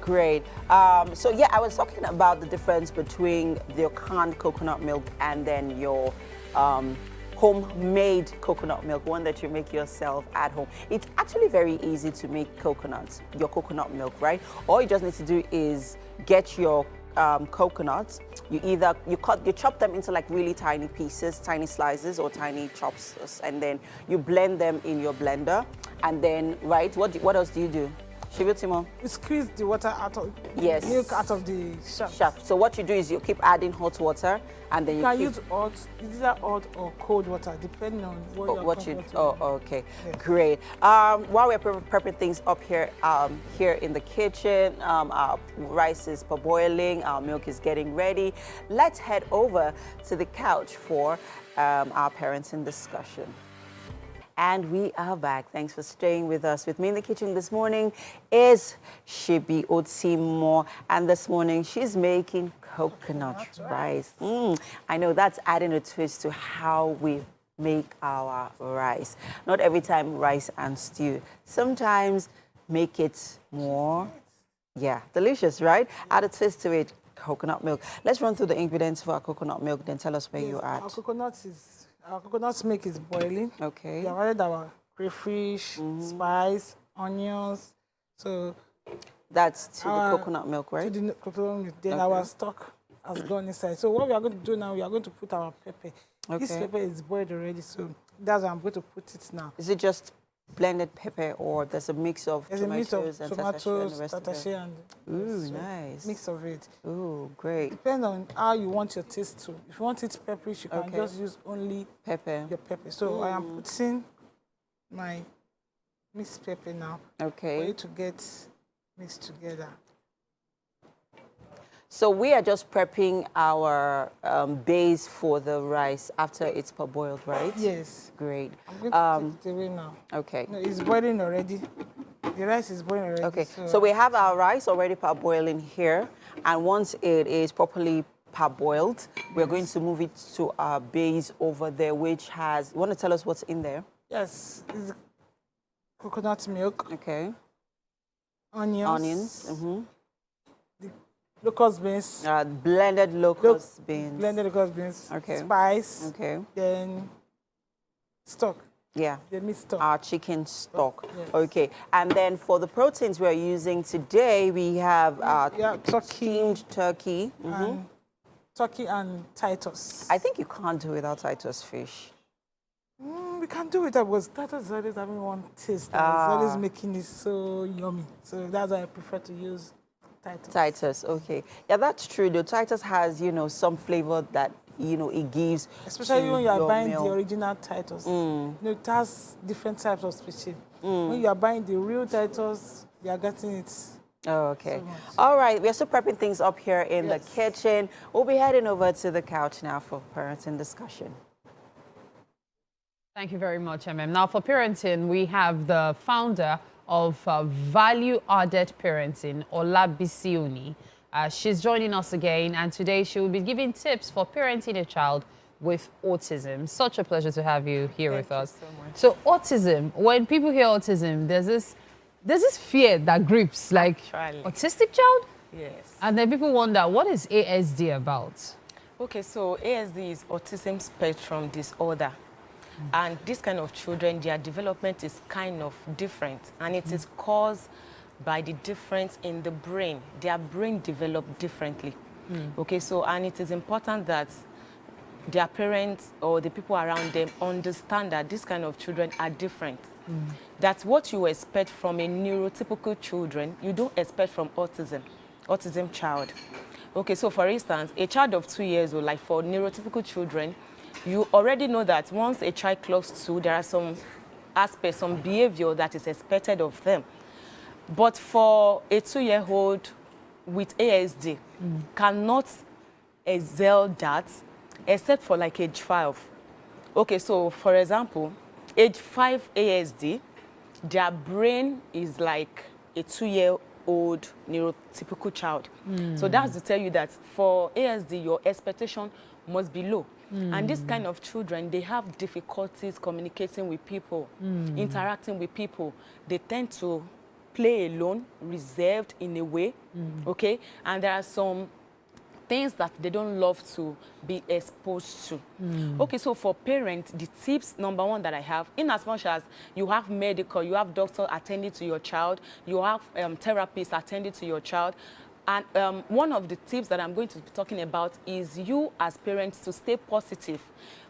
[SPEAKER 7] Great. So yeah, I was talking about the difference between your canned coconut milk and then your homemade coconut milk, one that you make yourself at home. It's actually very easy to make your coconut milk, right? All you just need to do is get your coconuts. You chop them into like really tiny pieces, tiny slices or tiny chops, and then you blend them in your blender. And then, right, what else do you do? Shibutimo?
[SPEAKER 9] You squeeze the water out of
[SPEAKER 7] milk
[SPEAKER 9] out of the
[SPEAKER 7] shaft. So what you do is you keep adding hot water, and then
[SPEAKER 9] you can use hot, either hot or cold water, depending on what you.
[SPEAKER 7] Okay, yeah. Great. While we're prepping things up here, here in the kitchen, our rice is parboiling, our milk is getting ready. Let's head over to the couch for our parenting discussion. And we are back. Thanks for staying with us. With me in the kitchen this morning is Shibi Otimo. And this morning she's making coconut rice. I know that's adding a twist to how we make our rice. Not every time rice and stew. Sometimes make it more, delicious, right? Add a twist to it, coconut milk. Let's run through the ingredients for our coconut milk, then tell us where you add.
[SPEAKER 9] Our coconut milk is boiling.
[SPEAKER 7] Okay.
[SPEAKER 9] We have added our crayfish, spice, onions. So
[SPEAKER 7] that's to the coconut milk, right?
[SPEAKER 9] To the coconut milk. Then our stock has gone inside. So what we are going to do now, we are going to put our pepper. Okay. This pepper is boiled already, so that's where I'm going to put it now.
[SPEAKER 7] Is it just blended pepper, or there's a mix of
[SPEAKER 9] tomatoes and tatashe and
[SPEAKER 7] ooh, nice.
[SPEAKER 9] Mix of it.
[SPEAKER 7] Ooh, great.
[SPEAKER 9] Depends on how you want your taste to. If you want it pepperish, you can just use only your pepper. So I am putting my mixed pepper now.
[SPEAKER 7] Okay.
[SPEAKER 9] For it to get mixed together.
[SPEAKER 7] So we are just prepping our base for the rice after it's parboiled, right?
[SPEAKER 9] Yes.
[SPEAKER 7] Great.
[SPEAKER 9] I'm going to take it away now.
[SPEAKER 7] Okay.
[SPEAKER 9] No, it's boiling already. The rice is boiling already.
[SPEAKER 7] Okay. So we have our rice already parboiling here, and once it is properly parboiled, we're going to move it to our base over there, which has. You want to tell us what's in there?
[SPEAKER 9] Yes. It's coconut milk.
[SPEAKER 7] Okay.
[SPEAKER 9] Onions.
[SPEAKER 7] Mm-hmm.
[SPEAKER 9] Locust beans.
[SPEAKER 7] Blended locust beans.
[SPEAKER 9] Blended locust beans.
[SPEAKER 7] Okay.
[SPEAKER 9] Spice.
[SPEAKER 7] Okay.
[SPEAKER 9] Then stock.
[SPEAKER 7] Yeah.
[SPEAKER 9] The meat stock.
[SPEAKER 7] Our chicken stock.
[SPEAKER 9] Yes.
[SPEAKER 7] Okay. And then for the proteins we're using today, we have steamed turkey.
[SPEAKER 9] And turkey and Titus.
[SPEAKER 7] I think you can't do without Titus fish.
[SPEAKER 9] We can do it because Titus is always having one taste. It's always making it so yummy. So that's why I prefer to use Titus.
[SPEAKER 7] Okay. Yeah, that's true. The Titus has, some flavor that, it gives.
[SPEAKER 9] Especially when you are buying the original Titus. It has different types of species. When you are buying the real Titus, you are getting it.
[SPEAKER 7] Oh, okay. So all right. We're still prepping things up here in the kitchen. We'll be heading over to the couch now for parenting discussion.
[SPEAKER 6] Thank you very much, MM. Now, for parenting, we have the founder of Value Added Parenting, Olabisi Oni. She's joining us again, and today she will be giving tips for parenting a child with autism. Such a pleasure to have you here with us.
[SPEAKER 9] Thank you so
[SPEAKER 6] So autism, when people hear autism, there's this fear that grips, like autistic child?
[SPEAKER 10] Yes.
[SPEAKER 6] And then people wonder, what is ASD about?
[SPEAKER 10] Okay, so ASD is autism spectrum disorder. And this kind of children, their development is kind of different, and it is caused by the difference in the brain. Their brain developed differently. Okay, so, and it is important that their parents or the people around them understand that these kind of children are different. That's what you expect from a neurotypical children, you don't expect from autism child. Okay, so for instance, a child of 2 years old, like for neurotypical children, you already know that once a child clocks 2, there are some aspects, some behavior that is expected of them. But for a 2-year-old with ASD, cannot excel that except for like age 5. Okay, so for example, age 5 ASD, their brain is like a 2-year-old neurotypical child. So that's to tell you that for ASD, your expectation must be low. And this kind of children, they have difficulties communicating with people, interacting with people. They tend to play alone, reserved in a way, okay? And there are some things that they don't love to be exposed to. Okay, so for parents, the tips, number one that I have, in as much as you have medical, you have doctor attending to your child, you have therapists attending to your child, and one of the tips that I'm going to be talking about is you as parents to stay positive.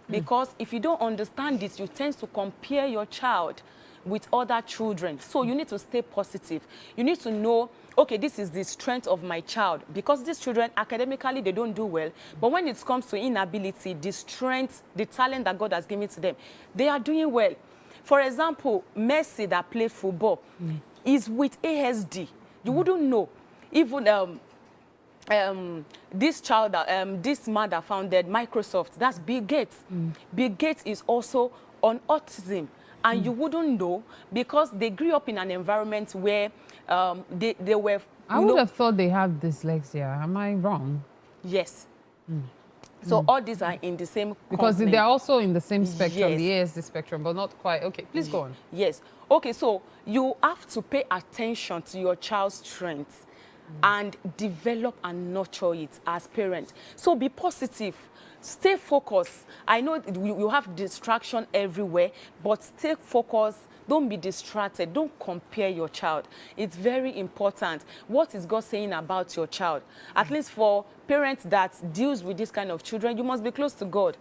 [SPEAKER 10] Because if you don't understand this, you tend to compare your child with other children. So you need to stay positive. You need to know, okay, this is the strength of my child. Because these children, academically, they don't do well. But when it comes to inability, the strength, the talent that God has given to them, they are doing well. For example, Messi that played football is with ASD. You wouldn't know. Even this child, this man that founded Microsoft, that's Bill Gates. Bill Gates is also on autism. And you wouldn't know because they grew up in an environment where they were...
[SPEAKER 6] I would have thought they have dyslexia. Am I wrong?
[SPEAKER 10] Yes. So all these are in the same
[SPEAKER 6] Because
[SPEAKER 10] company.
[SPEAKER 6] they're also in the same spectrum,
[SPEAKER 10] Yes.
[SPEAKER 6] the ASD spectrum, but not quite. Okay, please go on.
[SPEAKER 10] Yes. Okay, so you have to pay attention to your child's strengths and develop and nurture it as parents. So be positive. Stay focused. I know you have distraction everywhere, but stay focused. Don't be distracted. Don't compare your child. It's very important. What is God saying about your child? At least for parents that deals with this kind of children, you must be close to God.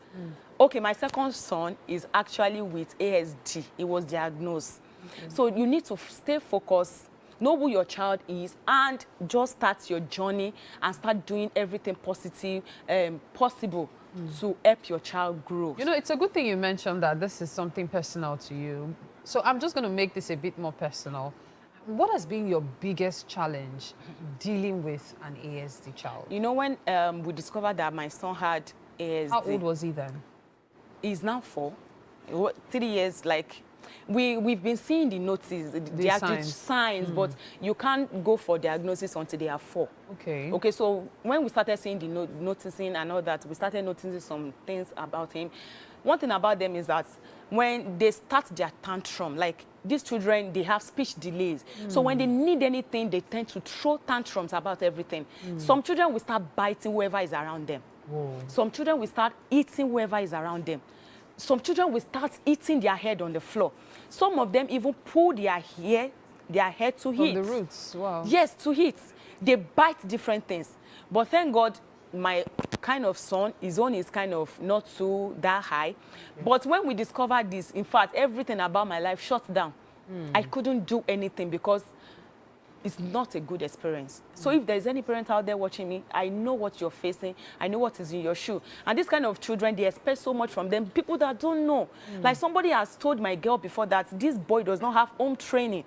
[SPEAKER 10] Okay, my second son is actually with ASD. He was diagnosed. So you need to stay focused, know who your child is, and just start your journey and start doing everything positive, possible to help your child grow.
[SPEAKER 6] You know, it's a good thing you mentioned that this is something personal to you. So I'm just going to make this a bit more personal. What has been your biggest challenge dealing with an ASD child?
[SPEAKER 10] You know, when we discovered that my son had ASD.
[SPEAKER 6] How old was he then?
[SPEAKER 10] He's now 4. 3 years, like... We've been seeing the notice, the signs, but you can't go for diagnosis until they are 4.
[SPEAKER 6] Okay.
[SPEAKER 10] Okay, so when we started seeing the noticing and all that, we started noticing some things about him. One thing about them is that when they start their tantrum, like these children, they have speech delays. So when they need anything, they tend to throw tantrums about everything. Some children will start biting whoever is around them. Some children will start eating whoever is around them. Some children will start eating their head on the floor. Some of them even pull their hair to eat.
[SPEAKER 6] From the roots, wow.
[SPEAKER 10] Yes, to eat. They bite different things. But thank God, my kind of son, his own is kind of not too that high. But when we discovered this, in fact, everything about my life shut down. I couldn't do anything because it's not a good experience. So if there's any parent out there watching me, I know what you're facing. I know what is in your shoe. And this kind of children, they expect so much from them. People that don't know. Like somebody has told my girl before that this boy does not have home training.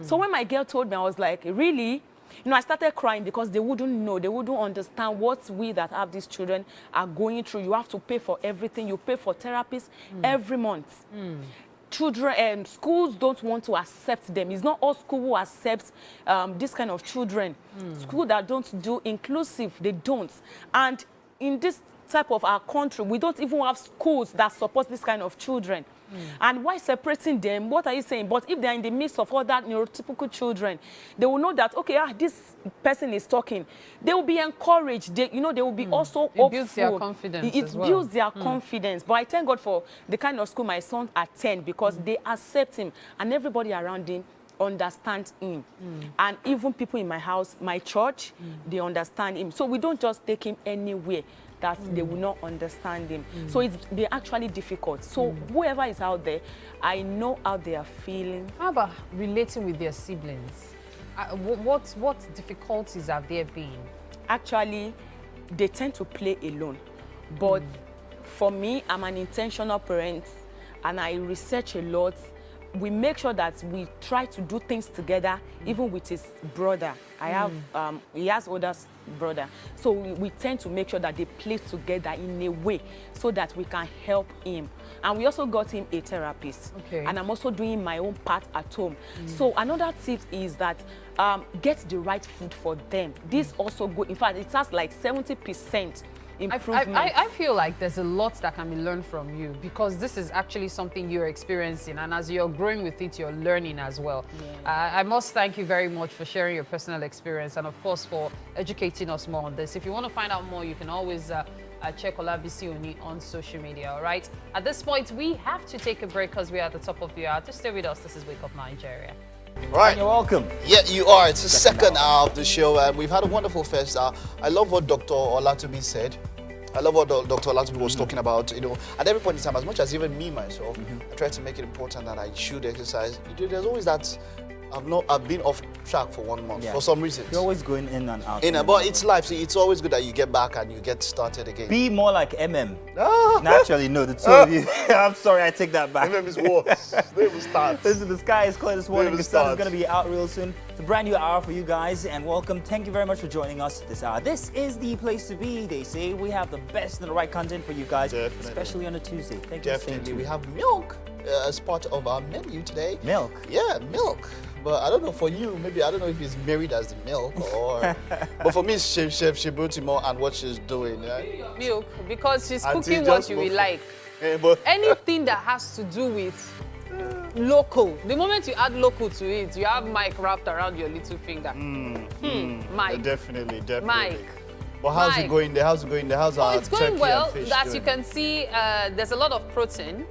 [SPEAKER 10] So when my girl told me, I was like, really? You know, I started crying because they wouldn't know. They wouldn't understand what we that have these children are going through. You have to pay for everything. You pay for therapists every month. Children, schools don't want to accept them. It's not all school who accepts this kind of children. School that don't do inclusive, they don't. And in this type of our country, we don't even have schools that support this kind of children. And why separating them? What are you saying? But if they're in the midst of all that neurotypical children, they will know that, okay, this person is talking. They will be encouraged. They will be also hopeful. It
[SPEAKER 6] builds their confidence
[SPEAKER 10] It
[SPEAKER 6] as well.
[SPEAKER 10] builds their confidence. But I thank God for the kind of school my son attends because they accept him and everybody around him understand him. And even people in my house, my church, they understand him. So we don't just take him anywhere that they will not understand him. So they're actually difficult. So whoever is out there, I know how they are feeling.
[SPEAKER 4] How about relating with their siblings? What difficulties have there been?
[SPEAKER 10] Actually, they tend to play alone. But for me, I'm an intentional parent and I research a lot. We make sure that we try to do things together, even with his brother. I have, he has older brother. So we tend to make sure that they play together in a way so that we can help him. And we also got him a therapist.
[SPEAKER 4] Okay.
[SPEAKER 10] And I'm also doing my own part at home. So another tip is that get the right food for them. This also good. In fact, it has like 70% improvement.
[SPEAKER 4] I feel like there's a lot that can be learned from you because this is actually something you're experiencing, and as you're growing with it, you're learning as well. I must thank you very much for sharing your personal experience and, of course, for educating us more on this. If you want to find out more, you can always check Olabisi Oni on social media, all right? At this point, we have to take a break because we're at the top of the hour. Just stay with us. This is Wake Up Nigeria.
[SPEAKER 2] Right.
[SPEAKER 1] You're welcome.
[SPEAKER 2] Yeah, you are. It's the second hour of the show, and we've had a wonderful first hour. I love what Dr. Olatobi said. I love what Dr. Olatobi was talking about. You know, at every point in time, as much as even me myself, I try to make it important that I should exercise. You know, there's always that I've been off track for 1 month for some reason.
[SPEAKER 1] You're always going in and out.
[SPEAKER 2] But it's life. So it's always good that you get back and you get started again.
[SPEAKER 1] Be more like MM. Naturally, no, the two of you. I'm sorry, I take that back.
[SPEAKER 2] MM is worse. They will start.
[SPEAKER 1] Listen, the sky is clear this morning. The sun is
[SPEAKER 2] start.
[SPEAKER 1] going to be out real soon. It's a brand new hour for you guys, and welcome. Thank you very much for joining us this hour. This is the place to be. They say we have the best and the right content for you guys, especially on a Tuesday. Thank you.
[SPEAKER 2] Definitely. We have milk as part of our menu today.
[SPEAKER 1] Milk.
[SPEAKER 2] Yeah, milk. But I don't know for you, maybe I don't know if it's married as the milk or. But for me, it's Chef Shibutimo and what she's doing. Yeah?
[SPEAKER 6] Milk, because she's
[SPEAKER 2] Auntie,
[SPEAKER 6] cooking
[SPEAKER 2] just
[SPEAKER 6] what you will like.
[SPEAKER 2] But
[SPEAKER 6] Anything that has to do with local. The moment you add local to it, you have Mike wrapped around your little finger. Mike.
[SPEAKER 2] Definitely.
[SPEAKER 6] Mike.
[SPEAKER 2] But how's
[SPEAKER 6] Mike.
[SPEAKER 2] it going there? How's it going there? How's our
[SPEAKER 6] It's going
[SPEAKER 2] turkey
[SPEAKER 6] well.
[SPEAKER 2] and fish
[SPEAKER 6] As
[SPEAKER 2] doing?
[SPEAKER 6] you can see, there's a lot of protein,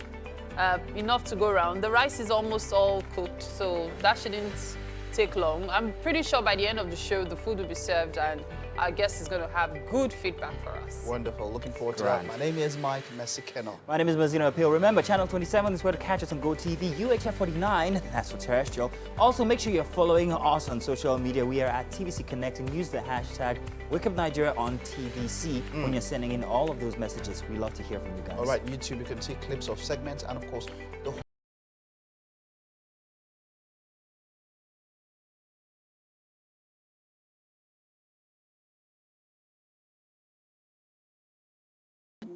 [SPEAKER 6] enough to go around. The rice is almost all cooked, so that shouldn't take long. I'm pretty sure by the end of the show, the food will be served and our guest is going to have good feedback for us.
[SPEAKER 2] Wonderful. Looking forward to that. My name is Mike Mesikeno.
[SPEAKER 1] My name is Mazino Appeal. Remember, Channel 27 is where to catch us on GOTV, UHF 49, that's for terrestrial. Also, make sure you're following us on social media. We are at TVC Connect and use the hashtag WakeUpNigeria on TVC when you're sending in all of those messages. We love to hear from you guys.
[SPEAKER 2] All right, YouTube, you can see clips of segments and, of course, the whole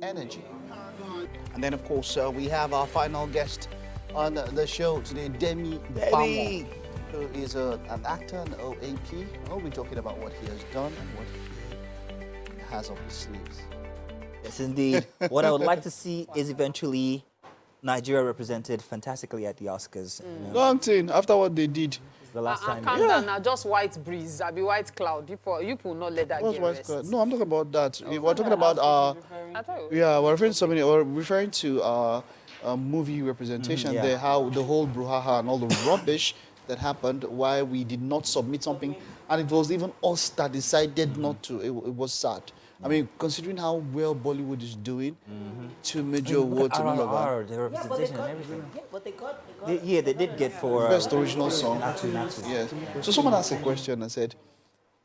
[SPEAKER 2] energy. And then, of course, we have our final guest on the show today, Demi Bamo, who is an actor, an OAP. We'll be talking about what he has done and what he has up his sleeves.
[SPEAKER 1] Yes, indeed. What I would like to see is eventually Nigeria represented fantastically at the Oscars. You know,
[SPEAKER 2] Long thing, after what they did.
[SPEAKER 1] the last time.
[SPEAKER 6] Calm down now, just white breeze. I'll be white cloud. You will not let that
[SPEAKER 2] What's
[SPEAKER 6] get
[SPEAKER 2] White
[SPEAKER 6] rest.
[SPEAKER 2] Cloud? No, I'm talking about that. We're talking about
[SPEAKER 6] I thought
[SPEAKER 2] we're referring to something. We're referring to movie representation.
[SPEAKER 1] yeah.
[SPEAKER 2] There, how the whole brouhaha and all the rubbish that happened, why we did not submit something, and it was even us that decided not to. It was sad. I mean, considering how well Bollywood is doing, 2 major awards and all of that.
[SPEAKER 1] The representation and everything.
[SPEAKER 11] Yeah, but they got
[SPEAKER 1] They did get for
[SPEAKER 2] Best original song.
[SPEAKER 1] Natu.
[SPEAKER 2] Yes. So someone asked a question and said,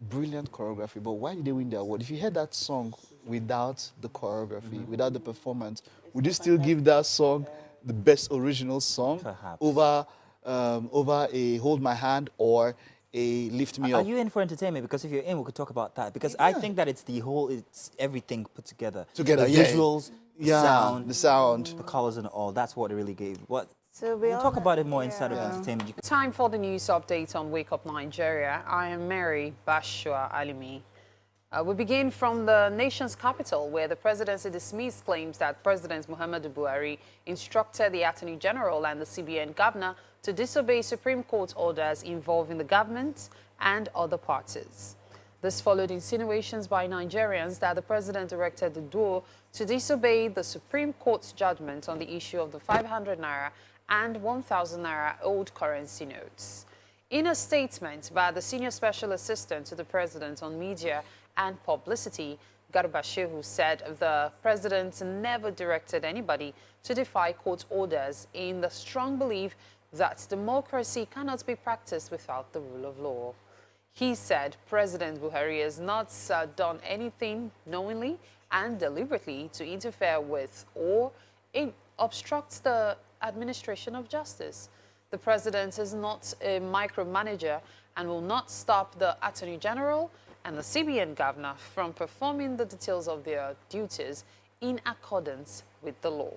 [SPEAKER 2] brilliant choreography, but why did they win the award? If you heard that song without the choreography, without the performance, would you still give that song the best original song
[SPEAKER 1] Perhaps.
[SPEAKER 2] over a Hold My Hand or a Lift Me
[SPEAKER 1] Are
[SPEAKER 2] Up?
[SPEAKER 1] you in for entertainment? Because if you're in, we could talk about that. Because I think that it's everything put together. The
[SPEAKER 2] yeah.
[SPEAKER 1] visuals,
[SPEAKER 2] The sound.
[SPEAKER 1] the colors and all. That's what it really gave. We'll
[SPEAKER 7] be
[SPEAKER 1] talk about it more inside of entertainment. You
[SPEAKER 6] Time for the news update on Wake Up Nigeria. I am Mary Bashua Alimi. We begin from the nation's capital, where the presidency dismissed claims that President Muhammadu Buhari instructed the Attorney General and the CBN governor to disobey Supreme Court orders involving the government and other parties. This followed insinuations by Nigerians that the president directed the duo to disobey the Supreme Court's judgment on the issue of the 500 naira and 1,000 naira old currency notes. In a statement by the Senior Special Assistant to the President on Media and Publicity, Garba Shehu said the President never directed anybody to defy court orders in the strong belief that democracy cannot be practiced without the rule of law. He said President Buhari has not done anything knowingly and deliberately to interfere with or obstruct the administration of justice. The president is not a micromanager and will not stop the Attorney General and the CBN governor from performing the details of their duties in accordance with the law.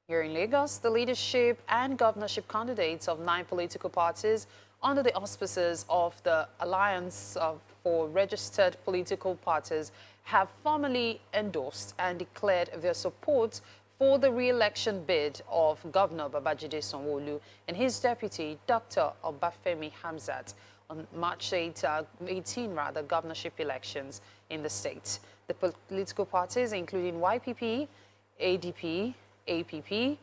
[SPEAKER 6] Here in Lagos, the leadership and governorship candidates of 9 political parties under the auspices of the Alliance for Registered Political Parties have formally endorsed and declared their support for the re-election bid of Governor Babajide Sanwo-Olu and his deputy, Dr. Obafemi Hamzat, on March 18 governorship elections in the state. The political parties, including YPP, ADP, APP,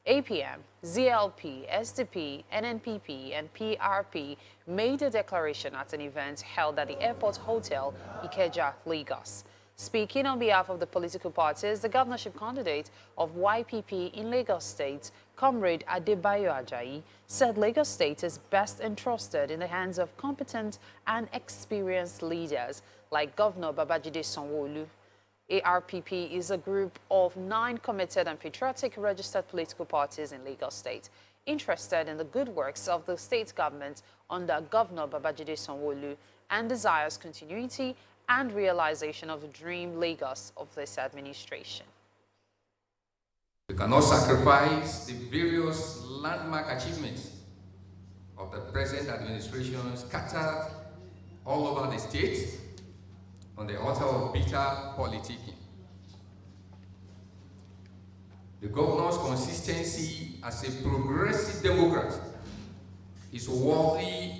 [SPEAKER 6] APM, ZLP, SDP, NNPP, and PRP made a declaration at an event held at the Airport Hotel, Ikeja, Lagos. Speaking on behalf of the political parties, the governorship candidate of YPP in Lagos State, Comrade Adebayo Ajayi, said Lagos State is best entrusted in the hands of competent and experienced leaders like Governor Babajide Sanwo-Olu. ARPP is a group of 9 committed and patriotic registered political parties in Lagos State, interested in the good works of the state government under Governor Babajide Sanwo-Olu and desires continuity and realization of the dream Lagos of this administration.
[SPEAKER 5] We cannot sacrifice the various landmark achievements of the present administration scattered all over the state on the altar of bitter politicking. The governor's consistency as a progressive Democrat is worthy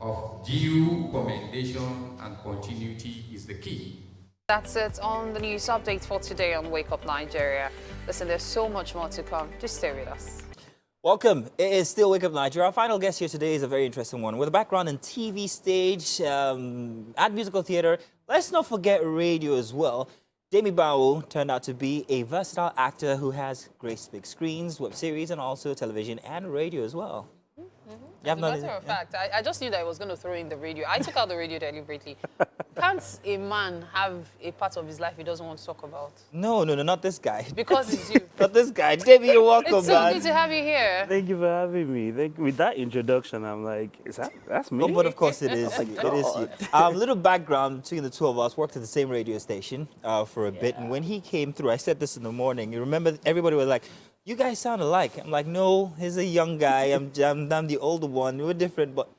[SPEAKER 5] of due commendation, and continuity is the key.
[SPEAKER 6] That's it on the news update for today on Wake Up Nigeria. Listen, there's so much more to come. Just stay with us.
[SPEAKER 1] Welcome. It is still Wake Up Nigeria. Our final guest here today is a very interesting one. With a background in TV, stage, and musical theater, let's not forget radio as well. Demi Bao turned out to be a versatile actor who has graced big screens, web series, and also television and radio as well.
[SPEAKER 6] As a matter of fact, I just knew that I was going to throw in the radio. I took out the radio deliberately. Can't a man have a part of his life he doesn't want to talk about?
[SPEAKER 1] No, not this guy.
[SPEAKER 6] Because it's you.
[SPEAKER 1] Not this guy. Demi, you're welcome,
[SPEAKER 6] It's so good to have you here.
[SPEAKER 3] Thank you for having me. With that introduction, I'm like, that's me?
[SPEAKER 1] Oh, but of course it is. It is you. Little background between the two of us. Worked at the same radio station for a bit, and when he came through, I said this in the morning. You remember, everybody was like, "You guys sound alike." I'm like, "No, he's a young guy. I'm the older one. We're different." But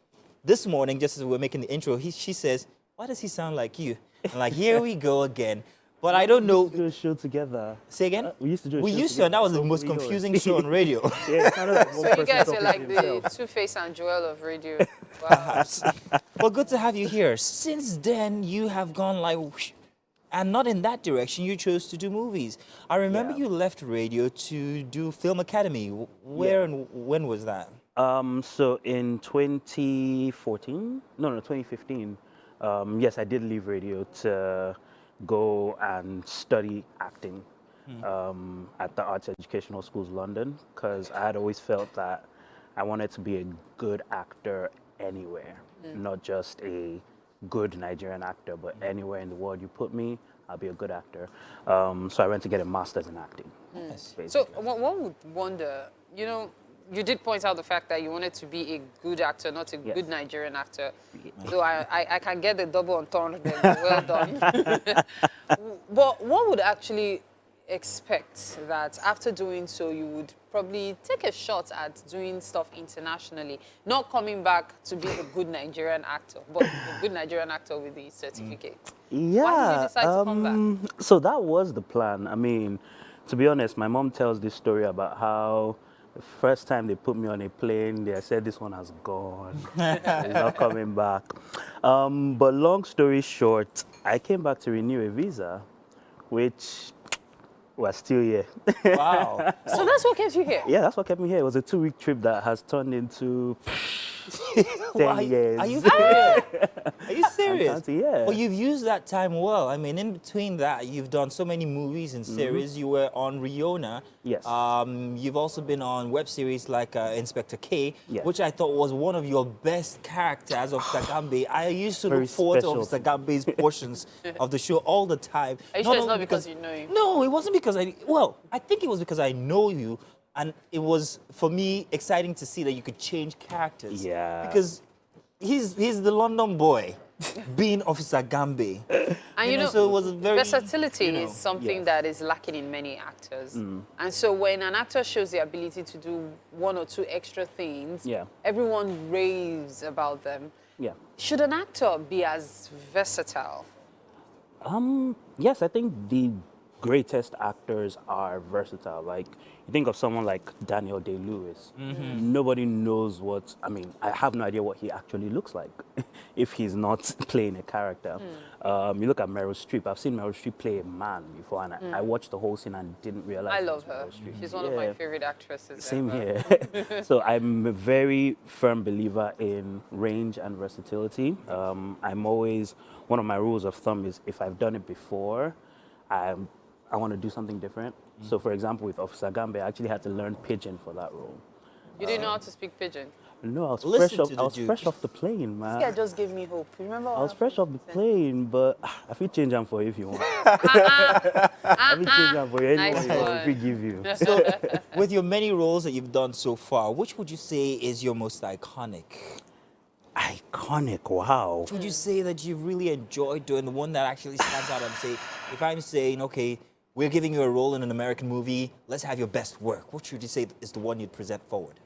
[SPEAKER 1] this morning, just as we were making the intro, she says, "Why does he sound like you?" I'm like, "Here we go again." But I don't know.
[SPEAKER 3] We used to do a show together.
[SPEAKER 1] Say again?
[SPEAKER 3] We used to do a show
[SPEAKER 1] We used to,
[SPEAKER 3] together.
[SPEAKER 1] and that was the most confusing show on radio.
[SPEAKER 3] Yeah, kind of like one
[SPEAKER 6] So you
[SPEAKER 3] person
[SPEAKER 6] guys are
[SPEAKER 3] talking
[SPEAKER 6] like
[SPEAKER 3] to
[SPEAKER 6] the
[SPEAKER 3] himself.
[SPEAKER 6] Two-Face and Joel of radio. Wow.
[SPEAKER 1] Perhaps. Well, good to have you here. Since then, you have gone like, whoosh, and not in that direction. You chose to do movies. I remember you left radio to do Film Academy. Where and when was that?
[SPEAKER 3] So in 2014, 2015, yes, I did leave radio to go and study acting at the Arts Educational Schools London, because I had always felt that I wanted to be a good actor anywhere, not just a good Nigerian actor, but anywhere in the world you put me, I'll be a good actor. So I went to get a master's in acting.
[SPEAKER 6] So one would wonder, you did point out the fact that you wanted to be a good actor, not a good Nigerian actor. So I can get the double entendre there. Well done. But one would actually expect that after doing so, you would probably take a shot at doing stuff internationally, not coming back to be a good Nigerian actor, but a good Nigerian actor with the certificate.
[SPEAKER 3] Yeah.
[SPEAKER 6] Why did you decide to come back?
[SPEAKER 3] So that was the plan. I mean, to be honest, my mom tells this story about how the first time they put me on a plane, they said this one has gone. It's not coming back. But long story short, I came back to renew a visa, which We're still here.
[SPEAKER 1] Wow.
[SPEAKER 6] So that's what kept you here.
[SPEAKER 3] Yeah, that's what kept me here. It was a 2-week trip that has turned into 10
[SPEAKER 1] Wow,
[SPEAKER 3] years.
[SPEAKER 1] Are you serious? Are you serious?
[SPEAKER 3] counting, yeah.
[SPEAKER 1] Well, you've used that time well. I mean, in between that, you've done so many movies and series. You were on Riona.
[SPEAKER 3] Yes.
[SPEAKER 1] You've also been on web series like Inspector K,
[SPEAKER 3] Yes.
[SPEAKER 1] which I thought was one of your best characters of Sagambe. I used to
[SPEAKER 3] Very
[SPEAKER 1] look forward to
[SPEAKER 3] special.
[SPEAKER 1] Sagambe's portions of the show all the time.
[SPEAKER 6] Are you sure it's
[SPEAKER 1] only
[SPEAKER 6] not because you know him?
[SPEAKER 1] No, it wasn't because I think it was because I know you. And it was, for me, exciting to see that you could change characters.
[SPEAKER 3] Yeah.
[SPEAKER 1] Because he's the London boy being Officer Gambe.
[SPEAKER 6] And you know,
[SPEAKER 1] so it was very
[SPEAKER 6] versatility is something
[SPEAKER 3] Yes.
[SPEAKER 6] that is lacking in many actors. And so when an actor shows the ability to do 1 or 2 extra things,
[SPEAKER 3] Yeah.
[SPEAKER 6] everyone raves about them.
[SPEAKER 3] Yeah.
[SPEAKER 6] Should an actor be as versatile?
[SPEAKER 3] Yes, I think the greatest actors are versatile. Like, you think of someone like Daniel Day-Lewis. Nobody knows what, I mean, I have no idea what he actually looks like if he's not playing a character. You look at Meryl Streep. I've seen Meryl Streep play a man before, and I watched the whole scene and didn't realize
[SPEAKER 6] I
[SPEAKER 3] it
[SPEAKER 6] love
[SPEAKER 3] was
[SPEAKER 6] her.
[SPEAKER 3] Meryl Streep.
[SPEAKER 6] She's one of my favorite actresses.
[SPEAKER 3] Same
[SPEAKER 6] ever.
[SPEAKER 3] here. So I'm a very firm believer in range and versatility. I'm always, one of my rules of thumb is if I've done it before, I want to do something different. So for example, with Officer Gambe, I actually had to learn Pidgin for that role.
[SPEAKER 6] You didn't know how to speak Pidgin.
[SPEAKER 3] No, I was
[SPEAKER 1] Listen
[SPEAKER 3] fresh off.
[SPEAKER 1] to
[SPEAKER 3] I
[SPEAKER 1] the
[SPEAKER 3] was
[SPEAKER 1] Duke.
[SPEAKER 3] fresh off the plane, man.
[SPEAKER 6] This guy just gave me hope. Remember?
[SPEAKER 3] I was fresh off the plane, but I feel change them for you if you want. I feel change them for you.
[SPEAKER 6] Nice
[SPEAKER 3] Anyone
[SPEAKER 6] one.
[SPEAKER 3] if we give you.
[SPEAKER 1] So, with your many roles that you've done so far, which would you say is your most iconic?
[SPEAKER 3] Iconic, wow.
[SPEAKER 1] Which would you say that you really enjoyed doing, the one that actually stands out and say, if I'm saying, okay, we're giving you a role in an American movie, let's have your best work, what should you say is the one you'd present forward?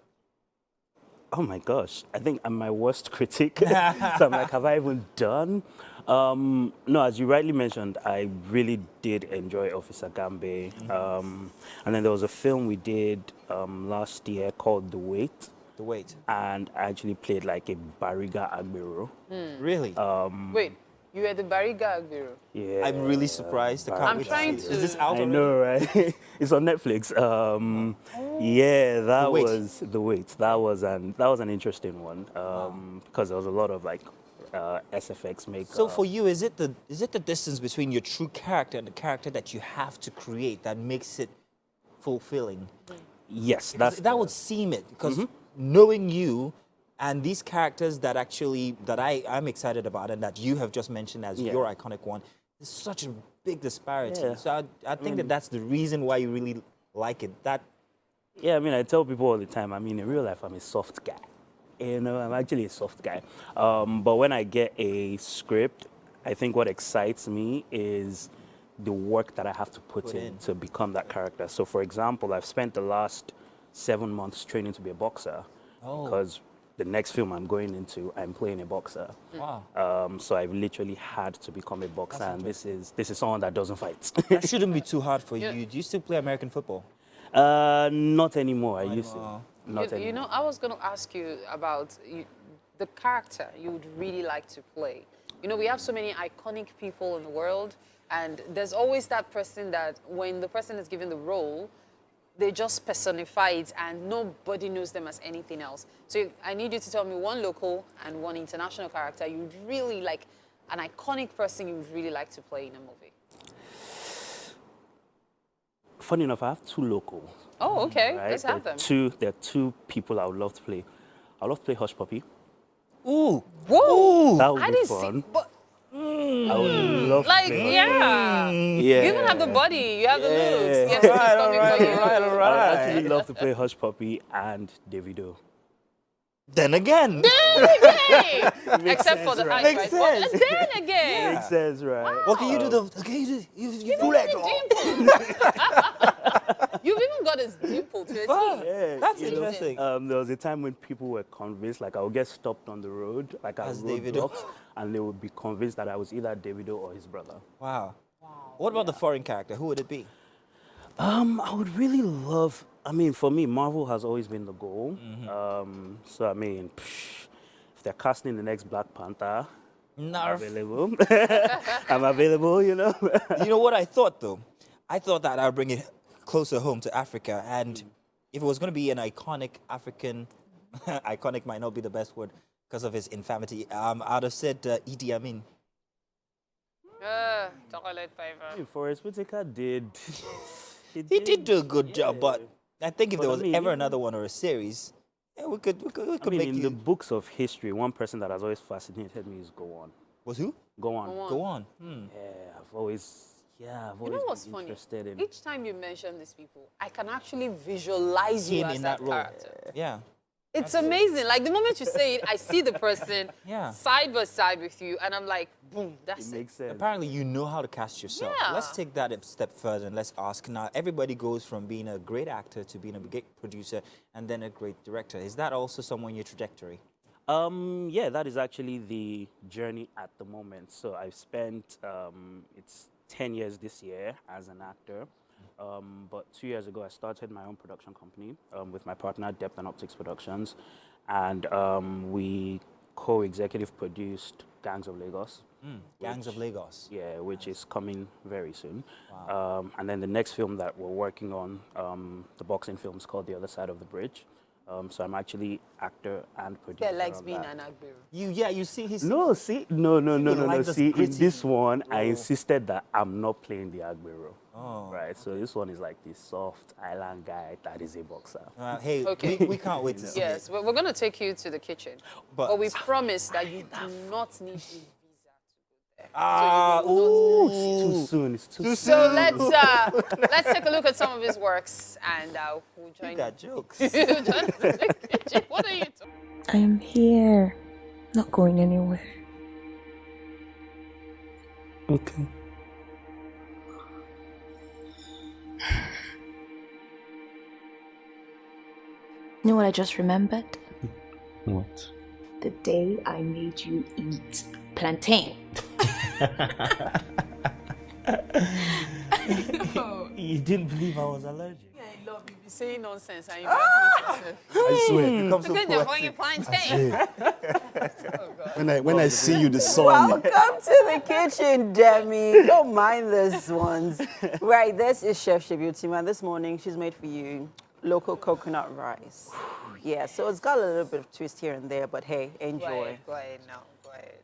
[SPEAKER 3] Oh my gosh, I think I'm my worst critic. So I'm like, have I even done? No, as you rightly mentioned, I really did enjoy Officer Gambe. And then there was a film we did last year called The Wait.
[SPEAKER 1] The Wait.
[SPEAKER 3] And I actually played like a Bariga Agbero.
[SPEAKER 1] Really?
[SPEAKER 6] Wait, you were the Bariga Agbero.
[SPEAKER 3] Yeah.
[SPEAKER 1] I'm really surprised. I can't
[SPEAKER 3] I'm
[SPEAKER 1] wait
[SPEAKER 6] trying
[SPEAKER 1] see it.
[SPEAKER 6] to-
[SPEAKER 1] Is this out
[SPEAKER 3] I
[SPEAKER 1] already?
[SPEAKER 3] know, right? It's on Netflix. Yeah, that
[SPEAKER 1] The Wait.
[SPEAKER 3] was The Wait. That was an interesting one because there was a lot of like SFX makeup.
[SPEAKER 1] So for you, is it the distance between your true character and the character that you have to create that makes it fulfilling?
[SPEAKER 3] yes,
[SPEAKER 1] Because that would seem it, because knowing you and these characters that I'm excited about and that you have just mentioned as
[SPEAKER 3] Yeah.
[SPEAKER 1] your iconic one, there's such a big disparity.
[SPEAKER 3] Yeah.
[SPEAKER 1] So I think that's the reason why you really like it.
[SPEAKER 3] Yeah, I mean, I tell people all the time, I mean, in real life, I'm a soft guy. You know, I'm actually a soft guy. But when I get a script, I think what excites me is the work that I have to put in to become that character. So, for example, I've spent the last 7 months training to be a boxer because the next film I'm going into, I'm playing a boxer.
[SPEAKER 1] Wow.
[SPEAKER 3] So I've literally had to become a boxer, and this is someone that doesn't fight.
[SPEAKER 1] That shouldn't be too hard for you. Do you still play American football?
[SPEAKER 3] Not anymore. I used to.
[SPEAKER 1] anymore.
[SPEAKER 3] Not anymore.
[SPEAKER 6] You know, I was going to ask you about the character you would really like to play. You know, we have so many iconic people in the world, and there's always that person that when the person is given the role, they just personify it and nobody knows them as anything else. So I need you to tell me one local and one international character you'd really like, an iconic person you would really like to play in a movie.
[SPEAKER 3] Funny enough, I have 2 local.
[SPEAKER 6] Oh, okay.
[SPEAKER 3] Right?
[SPEAKER 6] Let's have them.
[SPEAKER 3] There are 2 people I would love to play. I would love to play Hush Puppy.
[SPEAKER 1] Ooh.
[SPEAKER 6] Whoa!
[SPEAKER 3] That would
[SPEAKER 6] I
[SPEAKER 3] be
[SPEAKER 6] didn't
[SPEAKER 3] fun.
[SPEAKER 6] see, but
[SPEAKER 3] I would love to
[SPEAKER 6] like,
[SPEAKER 3] play.
[SPEAKER 6] yeah.
[SPEAKER 3] Yeah.
[SPEAKER 6] You even have the body, you have the
[SPEAKER 3] Yeah.
[SPEAKER 6] looks. Yes, this is coming for you.
[SPEAKER 3] I would actually love to play Hush Puppy and Davido.
[SPEAKER 1] Then again.
[SPEAKER 6] Hey! Except for
[SPEAKER 3] sense,
[SPEAKER 6] the
[SPEAKER 3] right?
[SPEAKER 6] eyes,
[SPEAKER 1] Makes
[SPEAKER 6] right?
[SPEAKER 1] sense.
[SPEAKER 6] But then again.
[SPEAKER 3] Makes sense, right?
[SPEAKER 1] What can you do? You do that.
[SPEAKER 6] You've even got his dimple to a T.
[SPEAKER 3] Yeah,
[SPEAKER 1] That's
[SPEAKER 3] you know,
[SPEAKER 1] interesting.
[SPEAKER 3] there was a time when people were convinced, like I would get stopped on the road, like
[SPEAKER 1] As
[SPEAKER 3] as
[SPEAKER 1] Davido.
[SPEAKER 3] roadblocks, and they would be convinced that I was either Davido or his brother.
[SPEAKER 1] Wow. What about the foreign character? Who would it be?
[SPEAKER 3] I would really love. I mean, for me, Marvel has always been the goal. So I mean, if they're casting the next Black Panther, I'm
[SPEAKER 1] Narf.
[SPEAKER 3] available. I'm available, you know.
[SPEAKER 1] You know what I thought though? I thought that I'd bring it closer home to Africa, and if it was going to be an iconic African, iconic might not be the best word because of his infamity. I'd have said Idi Amin.
[SPEAKER 6] Chocolate fiber.
[SPEAKER 3] Forrest Whitaker did.
[SPEAKER 1] He did do a good job, but I think if
[SPEAKER 3] But
[SPEAKER 1] there
[SPEAKER 3] I
[SPEAKER 1] was
[SPEAKER 3] mean,
[SPEAKER 1] ever another one or a series, yeah, we could
[SPEAKER 3] I mean,
[SPEAKER 1] make
[SPEAKER 3] in the books of history, one person that has always fascinated me is Go On.
[SPEAKER 1] Was who?
[SPEAKER 3] Go On.
[SPEAKER 1] Go on.
[SPEAKER 3] Yeah, I've always
[SPEAKER 6] You know what's
[SPEAKER 3] been
[SPEAKER 6] funny?
[SPEAKER 3] interested in.
[SPEAKER 6] Each time you mention these people, I can actually visualize you
[SPEAKER 1] Him
[SPEAKER 6] as
[SPEAKER 1] in
[SPEAKER 6] that
[SPEAKER 1] that role.
[SPEAKER 6] character.
[SPEAKER 1] Yeah.
[SPEAKER 6] It's amazing. Like the moment you say it, I see the person
[SPEAKER 1] Yeah.
[SPEAKER 6] side by side with you, and I'm like, boom, that's
[SPEAKER 3] It
[SPEAKER 6] it.
[SPEAKER 3] makes sense.
[SPEAKER 1] Apparently, you know how to cast yourself.
[SPEAKER 6] Yeah.
[SPEAKER 1] Let's take that a step further and let's ask now. Everybody goes from being a great actor to being a great producer and then a great director. Is that also somewhere in your trajectory?
[SPEAKER 3] Yeah, that is actually the journey at the moment. So I've spent it's 10 years this year as an actor. But 2 years ago, I started my own production company with my partner, Depth and Optics Productions. And we co-executive produced Gangs of Lagos.
[SPEAKER 1] Gangs of Lagos.
[SPEAKER 3] Yeah, which is coming very soon. And then the next film that we're working on, the boxing film, is called The Other Side of the Bridge. So I'm actually actor and producer.
[SPEAKER 6] That likes
[SPEAKER 3] on
[SPEAKER 6] being
[SPEAKER 3] that.
[SPEAKER 6] an Agbero.
[SPEAKER 1] You see his.
[SPEAKER 3] No, see, no.
[SPEAKER 1] like this
[SPEAKER 3] See, in
[SPEAKER 1] gritty
[SPEAKER 3] this one, I insisted that I'm not playing the Agbero.
[SPEAKER 1] Oh.
[SPEAKER 3] Right, so this one is like this soft island guy that is a boxer.
[SPEAKER 1] Hey,
[SPEAKER 6] Okay.
[SPEAKER 1] we can't wait to see
[SPEAKER 6] Yes,
[SPEAKER 1] it.
[SPEAKER 6] we're going to take you to the kitchen.
[SPEAKER 1] But-
[SPEAKER 6] we promise that you do not need a visa to go there.
[SPEAKER 3] It's too soon. It's too soon.
[SPEAKER 6] So let's take a look at some of his works, and we'll join
[SPEAKER 1] You got jokes.
[SPEAKER 6] you. Join us in the kitchen. What are you talking?
[SPEAKER 11] I am here, not going anywhere.
[SPEAKER 8] Okay.
[SPEAKER 11] You know what I just remembered?
[SPEAKER 8] What?
[SPEAKER 11] The day I made you eat plantain.
[SPEAKER 1] You didn't believe I was allergic.
[SPEAKER 6] I love you. Be saying nonsense and you back me to yourself.
[SPEAKER 1] I swear, it becomes so
[SPEAKER 6] Look at
[SPEAKER 1] poetic.
[SPEAKER 6] your plantain.
[SPEAKER 2] When I see you, the sun.
[SPEAKER 7] Welcome to the kitchen, Demi. Don't mind these ones. Right, this is Chef Shebutima. This morning, she's made for you local coconut rice. Yeah, so it's got a little bit of twist here and there, but hey, enjoy.
[SPEAKER 6] Go ahead now. Go ahead.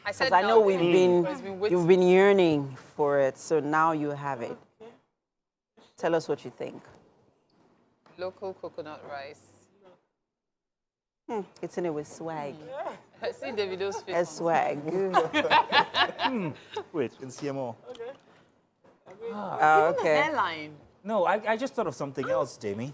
[SPEAKER 6] I
[SPEAKER 7] Because
[SPEAKER 6] said
[SPEAKER 7] I know
[SPEAKER 6] no, babe.
[SPEAKER 7] you've been yearning for it, so now you have it. Tell us what you think.
[SPEAKER 6] Local coconut rice.
[SPEAKER 7] It's in it with swag.
[SPEAKER 6] I see Davido's face.
[SPEAKER 7] A swag.
[SPEAKER 3] Wait,
[SPEAKER 1] In CMO.
[SPEAKER 7] Okay.
[SPEAKER 6] Airline.
[SPEAKER 1] No, I just thought of something else, Jamie.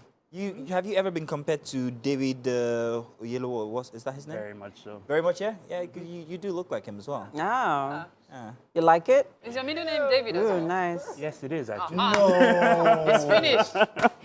[SPEAKER 1] Have you ever been compared to David Yellow? Is that his name?
[SPEAKER 3] very much so.
[SPEAKER 1] Very much, yeah? Yeah, you do look like him as well.
[SPEAKER 7] Oh.
[SPEAKER 1] Yeah.
[SPEAKER 7] You like it?
[SPEAKER 6] Is your middle name David as
[SPEAKER 7] Ooh,
[SPEAKER 6] well?
[SPEAKER 7] nice.
[SPEAKER 3] Yes, it is actually.
[SPEAKER 6] It's finished.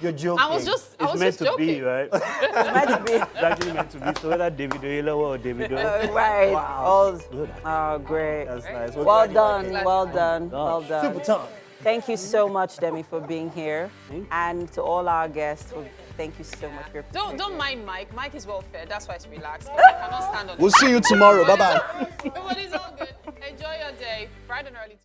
[SPEAKER 1] You're joking.
[SPEAKER 6] I was just
[SPEAKER 3] It's meant to
[SPEAKER 6] joking.
[SPEAKER 3] be, right?
[SPEAKER 7] It's meant to be.
[SPEAKER 3] It's actually meant to be. So whether David Oyelowo or David
[SPEAKER 7] Right. Oh, great.
[SPEAKER 1] That's nice.
[SPEAKER 7] Well
[SPEAKER 1] Glad
[SPEAKER 7] done,
[SPEAKER 1] you like
[SPEAKER 7] well done, well done.
[SPEAKER 1] it. Super
[SPEAKER 7] Thank you so much, Demi, for being here. And to all our guests, thank you so much for your
[SPEAKER 6] Don't mind Mike. Mike is well fed. That's why it's relaxed. But I cannot stand on
[SPEAKER 2] We'll
[SPEAKER 6] it.
[SPEAKER 2] see you tomorrow. Bye-bye.
[SPEAKER 6] But it's all good. Enjoy your day. Bright and early.